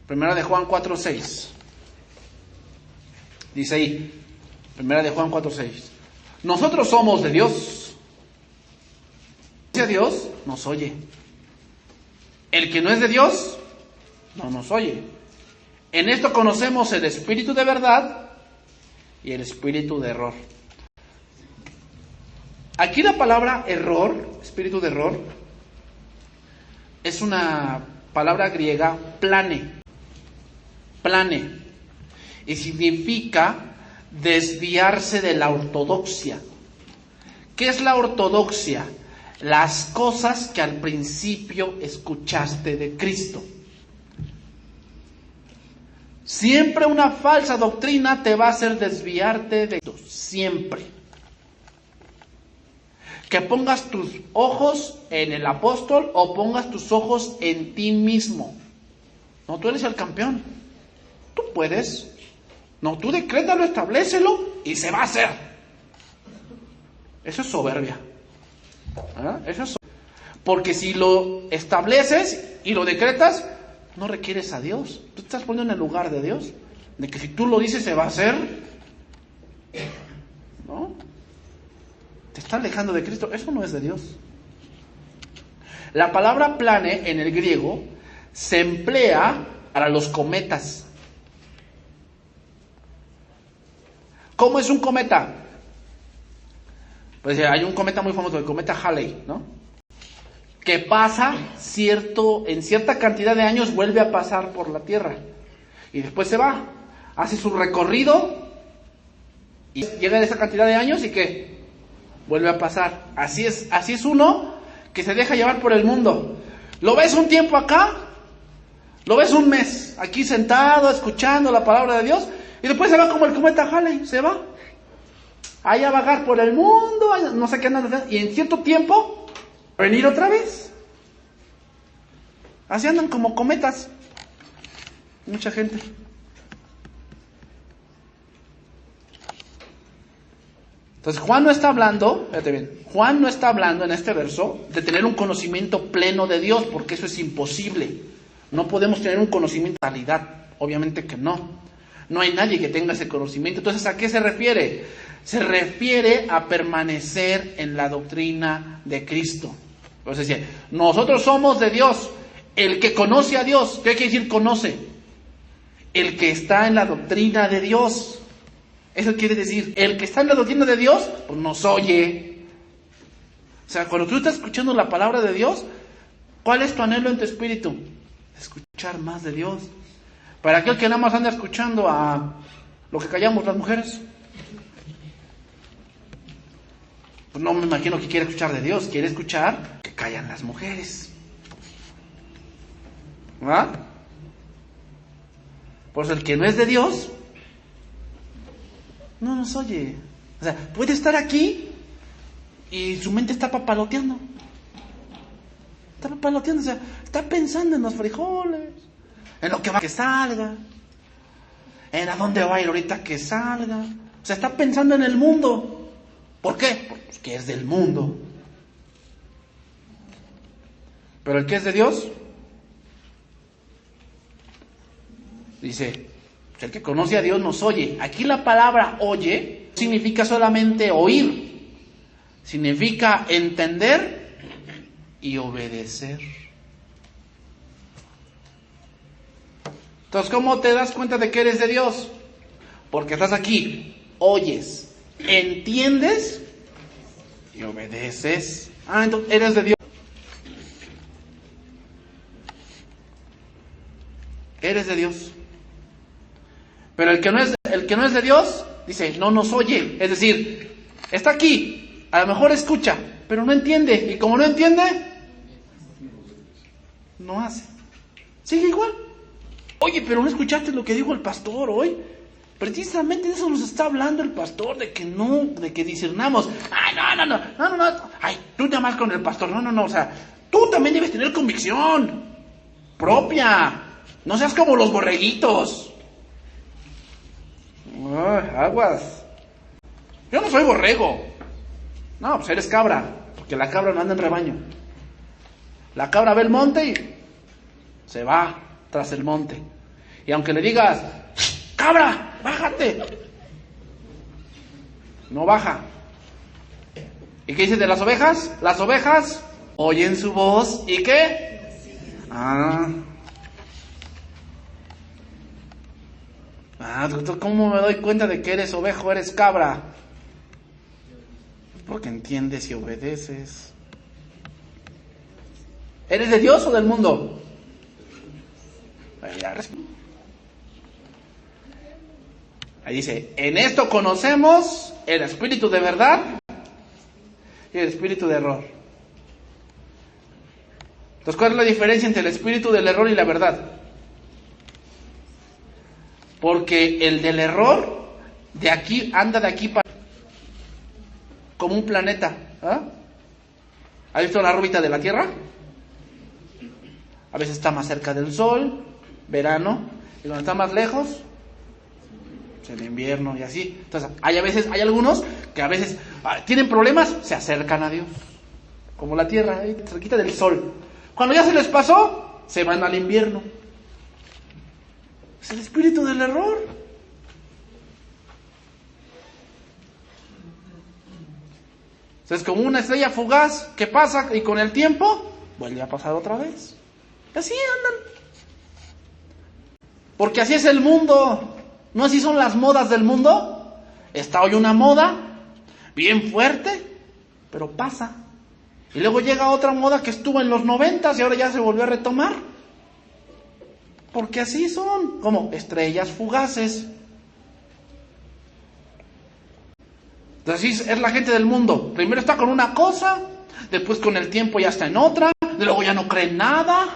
Primera de Juan 4:6. Dice ahí, Primera de Juan 4:6. Nosotros somos de Dios. Si a Dios nos oye. El que no es de Dios no nos oye. En esto conocemos el espíritu de verdad y el espíritu de error. Aquí la palabra error, espíritu de error, es una palabra griega plane. Plane. Y significa desviarse de la ortodoxia. ¿Qué es la ortodoxia? Las cosas que al principio escuchaste de Cristo. Siempre una falsa doctrina te va a hacer desviarte de Cristo. Siempre. que pongas tus ojos en el apóstol o pongas tus ojos en ti mismo. No, tú eres el campeón. Tú puedes. No, tú decrétalo, establécelo y se va a hacer. Eso es soberbia. Eso es soberbia. Porque si lo estableces y lo decretas, no requieres a Dios. Tú te estás poniendo en el lugar de Dios. De que si tú lo dices se va a hacer. ¿No? Te está alejando de Cristo. Eso no es de Dios. La palabra plane en el griego se emplea para los cometas. ¿Cómo es un cometa? Pues hay un cometa muy famoso, el cometa Halley, ¿no? Que pasa en cierta cantidad de años vuelve a pasar por la Tierra. Y después se va, hace su recorrido y llega a esa cantidad de años y ¿qué? Vuelve a pasar. Así es uno que se deja llevar por el mundo. Lo ves un tiempo acá, lo ves un mes aquí sentado escuchando la palabra de Dios y después se va como el cometa Halley, se va ahí a vagar por el mundo, no sé qué andan, y en cierto tiempo venir otra vez. Así andan como cometas mucha gente. Entonces Juan no está hablando, fíjate bien, Juan no está hablando en este verso de tener un conocimiento pleno de Dios, porque eso es imposible. No podemos tener un conocimiento de realidad, obviamente que no. No hay nadie que tenga ese conocimiento. Entonces, ¿a qué se refiere? Se refiere a permanecer en la doctrina de Cristo. Entonces, nosotros somos de Dios. El que conoce a Dios, ¿qué quiere decir conoce? El que está en la doctrina de Dios. Eso quiere decir, el que está en la doctrina de Dios, pues nos oye. O sea, cuando tú estás escuchando la palabra de Dios, ¿cuál es tu anhelo en tu espíritu? Escuchar más de Dios. Para aquel que nada más anda escuchando a lo que callamos las mujeres, pues no me imagino que quiere escuchar de Dios, quiere escuchar que callan las mujeres. ¿Verdad? Por eso el que no es de Dios no nos oye. O sea, puede estar aquí y su mente está papaloteando. Está papaloteando, o sea, está pensando en los frijoles, en lo que va a que salga, en a dónde va a ir ahorita que salga. O sea, está pensando en el mundo. ¿Por qué? Porque es del mundo. Pero el que es de Dios, dice, el que conoce a Dios nos oye. Aquí la palabra oye significa solamente oír. Significa entender y obedecer. Entonces, ¿cómo te das cuenta de que eres de Dios? Porque estás aquí, oyes, entiendes y obedeces. Entonces eres de Dios. Eres de Dios. Pero el que no es de Dios, dice, no nos oye. Es decir, está aquí, a lo mejor escucha, pero no entiende. Y como no entiende, no hace. Sigue igual. Oye, pero ¿no escuchaste lo que dijo el pastor hoy? Precisamente de eso nos está hablando el pastor, de que discernamos. Ay, no. Ay, tú te amas con el pastor. No, o sea, tú también debes tener convicción propia. No seas como los borreguitos. Aguas. Yo no soy borrego. No, pues eres cabra, porque la cabra no anda en rebaño. La cabra ve el monte y se va tras el monte. Y aunque le digas, cabra, bájate, no baja. ¿Y qué dices de las ovejas? Las ovejas oyen su voz y ¿qué? ¿Cómo me doy cuenta de que eres oveja o eres cabra? Porque entiendes y obedeces. ¿Eres de Dios o del mundo? Ahí dice, en esto conocemos el espíritu de verdad y el espíritu de error. Entonces, ¿cuál es la diferencia entre el espíritu del error y la verdad? Porque el del error anda de aquí para como un planeta, ¿Has visto la órbita de la Tierra? A veces está más cerca del Sol, verano, y cuando está más lejos, en invierno y así. Entonces, hay algunos que a veces tienen problemas, se acercan a Dios, como la Tierra, cerquita del Sol. Cuando ya se les pasó, se van al invierno. Es el espíritu del error. Entonces, como una estrella fugaz que pasa y con el tiempo vuelve a pasar otra vez. Y así andan. Porque así es el mundo. ¿No así son las modas del mundo? Está hoy una moda bien fuerte, pero pasa. Y luego llega otra moda que estuvo en los 90s y ahora ya se volvió a retomar. Porque así son, como estrellas fugaces. Entonces así es la gente del mundo. Primero está con una cosa, después con el tiempo ya está en otra, luego ya no cree en nada,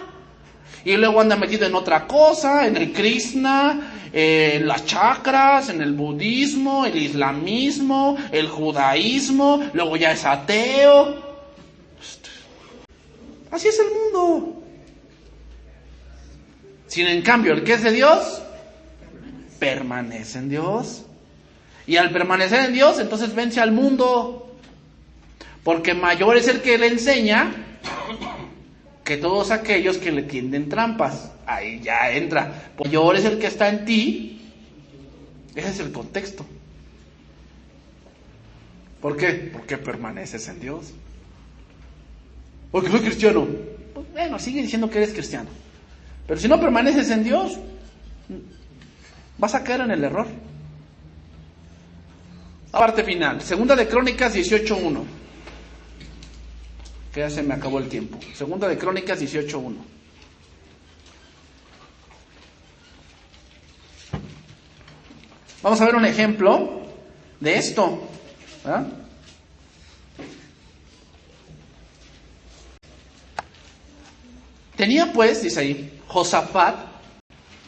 y luego anda metido en otra cosa, en el Krishna, en las chakras, en el budismo, el islamismo, el judaísmo, luego ya es ateo. Así es el mundo. Sin en cambio, el que es de Dios, permanece en Dios. Y al permanecer en Dios, entonces vence al mundo. Porque mayor es el que le enseña que todos aquellos que le tienden trampas. Ahí ya entra. Mayor es el que está en ti. Ese es el contexto. ¿Por qué? Porque permaneces en Dios. Porque soy cristiano. Pues bueno, sigue diciendo que eres cristiano. Pero si no permaneces en Dios, vas a caer en el error. La parte final, Segunda de Crónicas 18:1. Que ya se me acabó el tiempo. Segunda de Crónicas 18:1. Vamos a ver un ejemplo de esto. ¿Ah? Tenía pues, dice ahí, Josafat,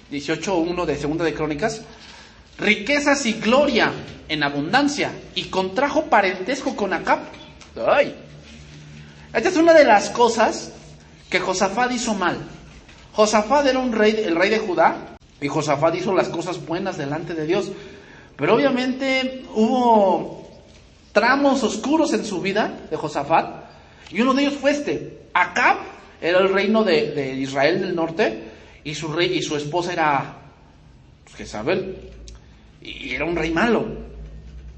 18:1 de Segunda de Crónicas, riquezas y gloria en abundancia, y contrajo parentesco con Acab. ¡Ay! Esta es una de las cosas que Josafat hizo mal. Josafat era el rey de Judá, y Josafat hizo las cosas buenas delante de Dios. Pero obviamente hubo tramos oscuros en su vida de Josafat, y uno de ellos fue este. Acab era el reino de Israel del norte, y su esposa era Jezabel. Y era un rey malo.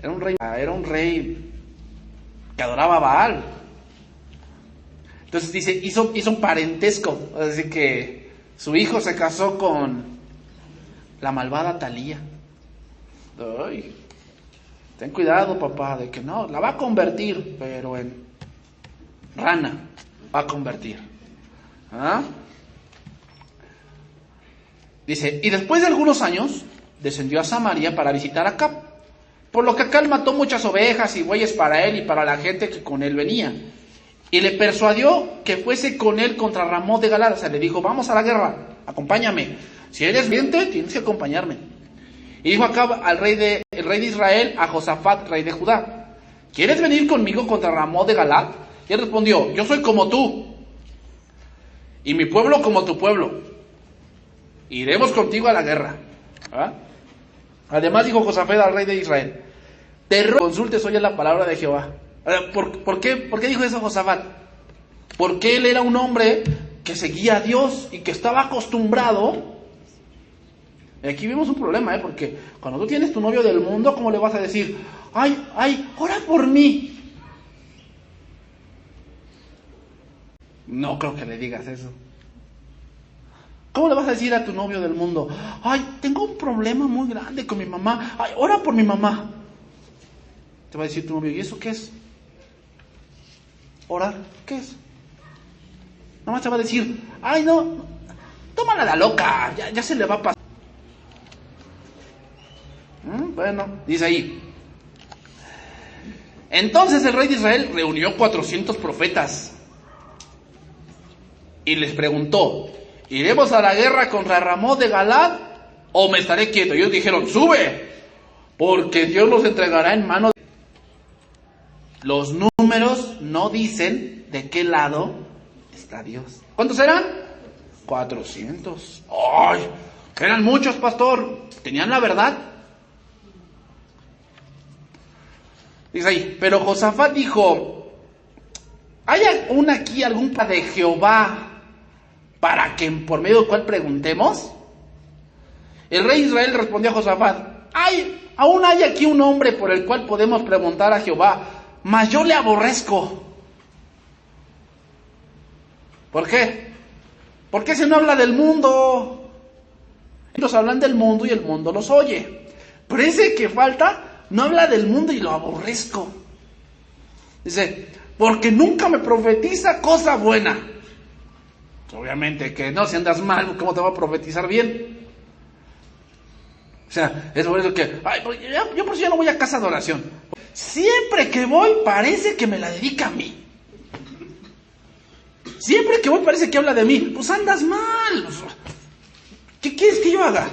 Era un rey que adoraba a Baal. Entonces dice, hizo un parentesco. Así que su hijo se casó con la malvada Talía. Ay, ten cuidado, papá, de que no, la va a convertir, pero en rana va a convertir. ¿Ah? Dice, y después de algunos años descendió a Samaria para visitar a Acab, por lo que Acab mató muchas ovejas y bueyes para él y para la gente que con él venía, y le persuadió que fuese con él contra Ramot de Galad. O sea, le dijo, vamos a la guerra, acompáñame, si eres valiente tienes que acompañarme. Y dijo Acab el rey de Israel a Josafat, rey de Judá, ¿quieres venir conmigo contra Ramot de Galad? Y él respondió, yo soy como tú, y mi pueblo como tu pueblo, iremos contigo a la guerra. ¿Ah? Además dijo Josafat al rey de Israel, te ruego que consultes hoy la palabra de Jehová. ¿Por qué dijo eso Josafat? Porque él era un hombre que seguía a Dios y que estaba acostumbrado. Y aquí vemos un problema, porque cuando tú tienes tu novio del mundo, ¿cómo le vas a decir? Ay, ora por mí? No creo que le digas eso. ¿Cómo le vas a decir a tu novio del mundo? Ay, tengo un problema muy grande con mi mamá. Ay, ora por mi mamá. Te va a decir tu novio, ¿y eso qué es? ¿Orar? ¿Qué es? Nada más te va a decir, ay, no, tómala la loca, ya se le va a pasar. Bueno, dice ahí. Entonces el rey de Israel reunió 400 profetas y les preguntó, ¿iremos a la guerra contra Ramot de Galad o me estaré quieto? Y ellos dijeron, sube, porque Dios los entregará en manos. Los números no dicen de qué lado está Dios. ¿Cuántos eran? 400. ¡Ay! Eran muchos, pastor. ¿Tenían la verdad? Dice ahí, pero Josafat dijo, ¿hay aquí algún de Jehová para que por medio del cual preguntemos? El rey de Israel respondió a Josafat, aún hay aquí un hombre por el cual podemos preguntar a Jehová, mas yo le aborrezco. ¿Por qué? Porque ese no habla del mundo. Ellos hablan del mundo y el mundo los oye. Pero ese que falta no habla del mundo y lo aborrezco. Dice, porque nunca me profetiza cosa buena. Obviamente que no, si andas mal, ¿cómo te va a profetizar bien? O sea, es por eso que, yo por eso ya no voy a casa de oración. Siempre que voy parece que me la dedica a mí. Siempre que voy parece que habla de mí. Pues andas mal. ¿Qué quieres que yo haga?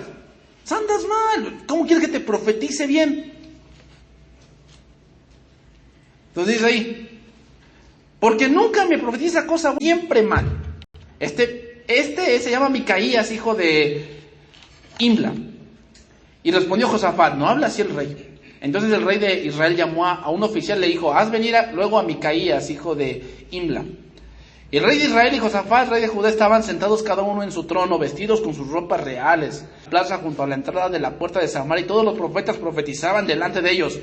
Pues andas mal. ¿Cómo quieres que te profetice bien? Entonces dice ahí, porque nunca me profetiza cosa siempre mal. Este se llama Micaías, hijo de Imla. Y respondió Josafat, no habla así el rey. Entonces el rey de Israel llamó a un oficial, le dijo, haz venir luego a Micaías, hijo de Imla. Y el rey de Israel y Josafat, rey de Judá, estaban sentados cada uno en su trono, vestidos con sus ropas reales, plaza junto a la entrada de la puerta de Samaria, y todos los profetas profetizaban delante de ellos.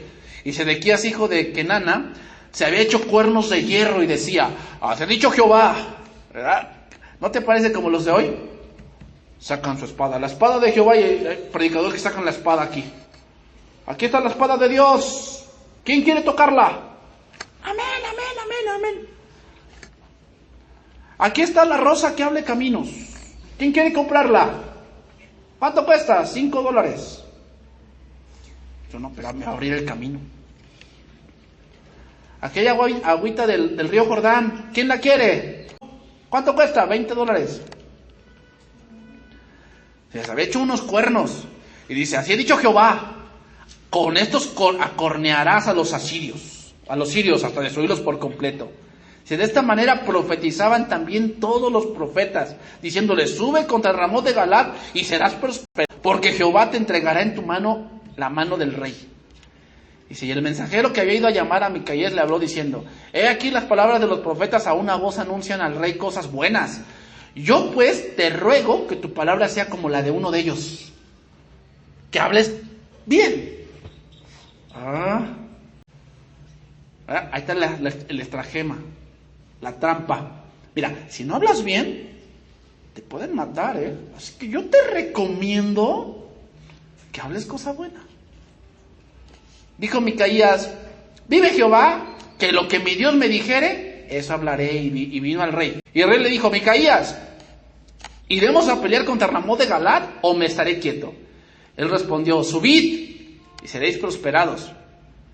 Y Sedequías, hijo de Kenana, se había hecho cuernos de hierro y decía, has dicho Jehová, ¿verdad? ¿No te parece como los de hoy? Sacan su espada, la espada de Jehová, y hay predicadores que sacan la espada aquí. Aquí está la espada de Dios. ¿Quién quiere tocarla? Amén, amén, amén, amén. Aquí está la rosa que hable caminos. ¿Quién quiere comprarla? ¿Cuánto cuesta? $5. Yo no, pero me va a abrir el camino. Aquella agüita del río Jordán, ¿quién la quiere? ¿Cuánto cuesta? $20. Se había hecho unos cuernos. Y dice, así ha dicho Jehová, con estos acornearás a los asirios, a los sirios hasta destruirlos por completo. Si de esta manera profetizaban también todos los profetas, diciéndole, sube contra Ramot de Galad y serás próspero, porque Jehová te entregará en tu mano la mano del rey. Dice, y el mensajero que había ido a llamar a Micaías le habló diciendo, he aquí las palabras de los profetas a una voz anuncian al rey cosas buenas. Yo pues te ruego que tu palabra sea como la de uno de ellos, que hables bien. Ahí está el estragema, la trampa. Mira, si no hablas bien, te pueden matar, Así que yo te recomiendo que hables cosa buena. Dijo Micaías, vive Jehová, que lo que mi Dios me dijere, eso hablaré. Y vino al rey. Y el rey le dijo, Micaías, ¿iremos a pelear contra Ramot de Galad o me estaré quieto? Él respondió, subid y seréis prosperados,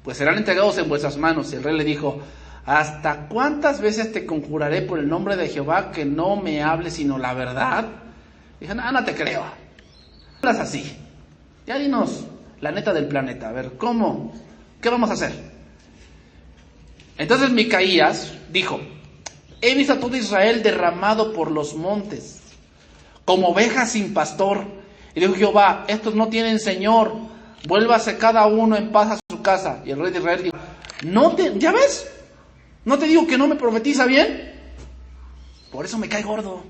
pues serán entregados en vuestras manos. Y el rey le dijo, ¿hasta cuántas veces te conjuraré por el nombre de Jehová que no me hables sino la verdad? Dije, no te creo. Hablas así. Ya dinos la neta del planeta. A ver, ¿cómo? ¿Qué vamos a hacer? Entonces Micaías dijo, he visto a todo Israel derramado por los montes, como ovejas sin pastor. Y dijo Jehová, estos no tienen señor, vuélvase cada uno en paz a su casa. Y el rey de Israel dijo, ¿ya ves? ¿No te digo que no me profetiza bien? Por eso me cae gordo,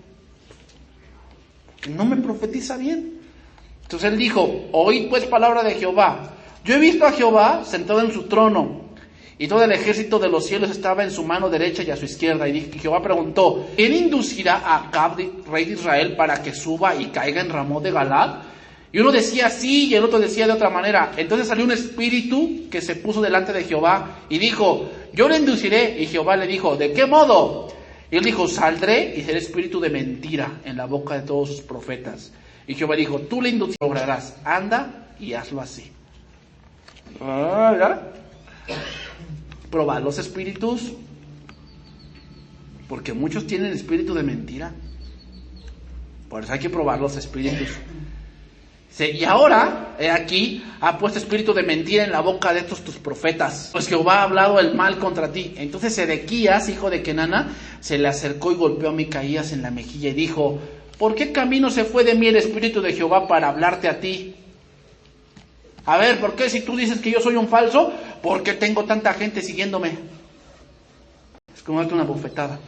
que no me profetiza bien. Entonces él dijo, oíd pues palabra de Jehová. Yo he visto a Jehová sentado en su trono, y todo el ejército de los cielos estaba en su mano derecha y a su izquierda. Y Jehová preguntó, ¿quién inducirá a Acab, rey de Israel, para que suba y caiga en Ramot de Galad? Y uno decía así y el otro decía de otra manera. Entonces salió un espíritu que se puso delante de Jehová y dijo, yo le induciré. Y Jehová le dijo, ¿de qué modo? Y él dijo, saldré y seré espíritu de mentira en la boca de todos sus profetas. Y Jehová dijo, tú le inducirás, lograrás, anda y hazlo así. ¿Ya? Probar los espíritus, porque muchos tienen espíritu de mentira. Por eso hay que probar los espíritus. Y ahora, he aquí, ha puesto espíritu de mentira en la boca de estos tus profetas, pues Jehová ha hablado el mal contra ti. Entonces Sedequías, hijo de Kenana, se le acercó y golpeó a Micaías en la mejilla y dijo: ¿por qué camino se fue de mí el espíritu de Jehová para hablarte a ti? A ver, ¿por qué si tú dices que yo soy un falso, por qué tengo tanta gente siguiéndome? Es como darte una bofetada.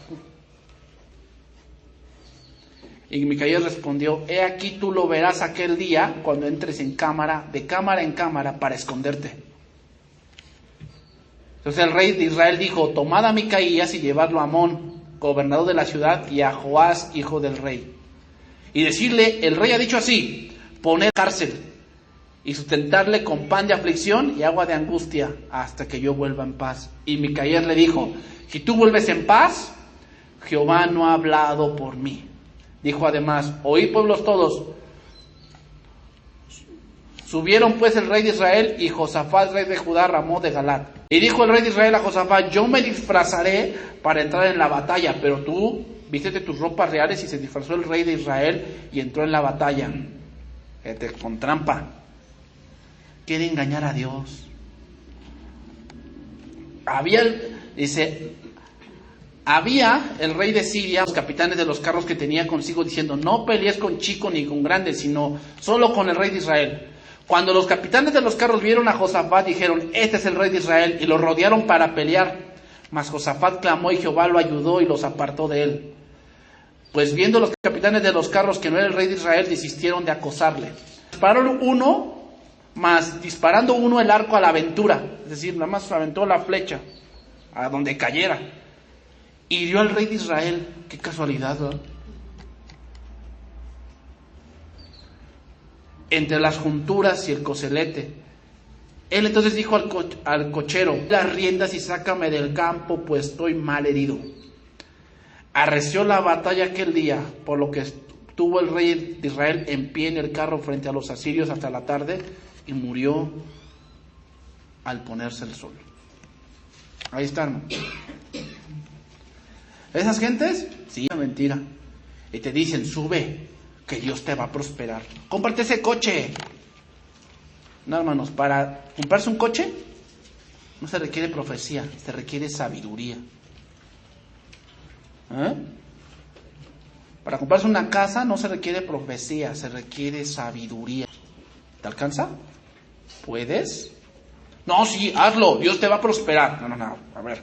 Y Micaías respondió: he aquí tú lo verás aquel día cuando entres en cámara en cámara para esconderte. Entonces el rey de Israel dijo: tomad a Micaías y llevadlo a Amón, gobernador de la ciudad, y a Joás, hijo del rey. Y decirle: el rey ha dicho así, poned cárcel y sustentarle con pan de aflicción y agua de angustia hasta que yo vuelva en paz. Y Micaías le dijo: si tú vuelves en paz, Jehová no ha hablado por mí. Dijo además: oíd pueblos todos. Subieron pues el rey de Israel y Josafat, rey de Judá, Ramón de Galat. Y dijo el rey de Israel a Josafat: yo me disfrazaré para entrar en la batalla, pero tú vístete tus ropas reales. Y se disfrazó el rey de Israel y entró en la batalla. Con trampa. Quiere engañar a Dios. Había el rey de Siria, los capitanes de los carros que tenía consigo, diciendo: no pelees con chico ni con grande, sino solo con el rey de Israel. Cuando los capitanes de los carros vieron a Josafat, dijeron: este es el rey de Israel, y lo rodearon para pelear. Mas Josafat clamó y Jehová lo ayudó y los apartó de él. Pues viendo los capitanes de los carros que no era el rey de Israel, desistieron de acosarle. Disparando uno el arco a la aventura, es decir, nada más aventó la flecha a donde cayera. Hirió al rey de Israel. Qué casualidad, ¿no? Entre las junturas y el coselete. Él entonces dijo al cochero: las riendas y sácame del campo, pues estoy mal herido. Arreció la batalla aquel día, por lo que estuvo el rey de Israel en pie en el carro frente a los asirios hasta la tarde, y murió al ponerse el sol. Ahí está, hermano. ¿Esas gentes? Sí, es mentira. Y te dicen: sube, que Dios te va a prosperar. Cómprate ese coche. No, hermanos, para comprarse un coche no se requiere profecía, se requiere sabiduría. Para comprarse una casa no se requiere profecía, se requiere sabiduría. ¿Te alcanza? ¿Puedes? No, sí, hazlo, Dios te va a prosperar. No, a ver,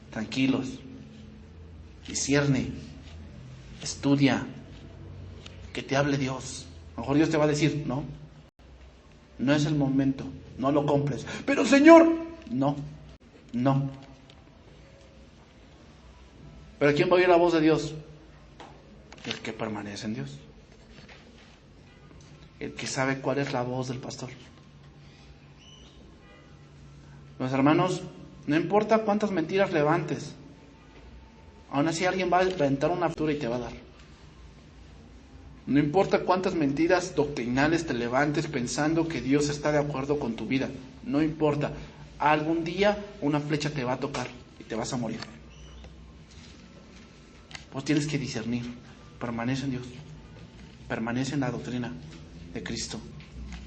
tranquilos. Discierne, estudia, que te hable Dios. A lo mejor Dios te va a decir: no es el momento, no lo compres. Pero Señor, no. ¿Pero quién va a oír la voz de Dios? El que permanece en Dios, el que sabe cuál es la voz del pastor. Los hermanos, no importa cuántas mentiras levantes, aún así alguien va a levantar una factura y te va a dar. No importa cuántas mentiras doctrinales te levantes pensando que Dios está de acuerdo con tu vida, no importa, algún día una flecha te va a tocar y te vas a morir. Vos tienes que discernir, permanece en Dios, permanece en la doctrina de Cristo,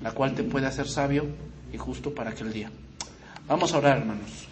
la cual te puede hacer sabio y justo para aquel día. Vamos a orar, hermanos.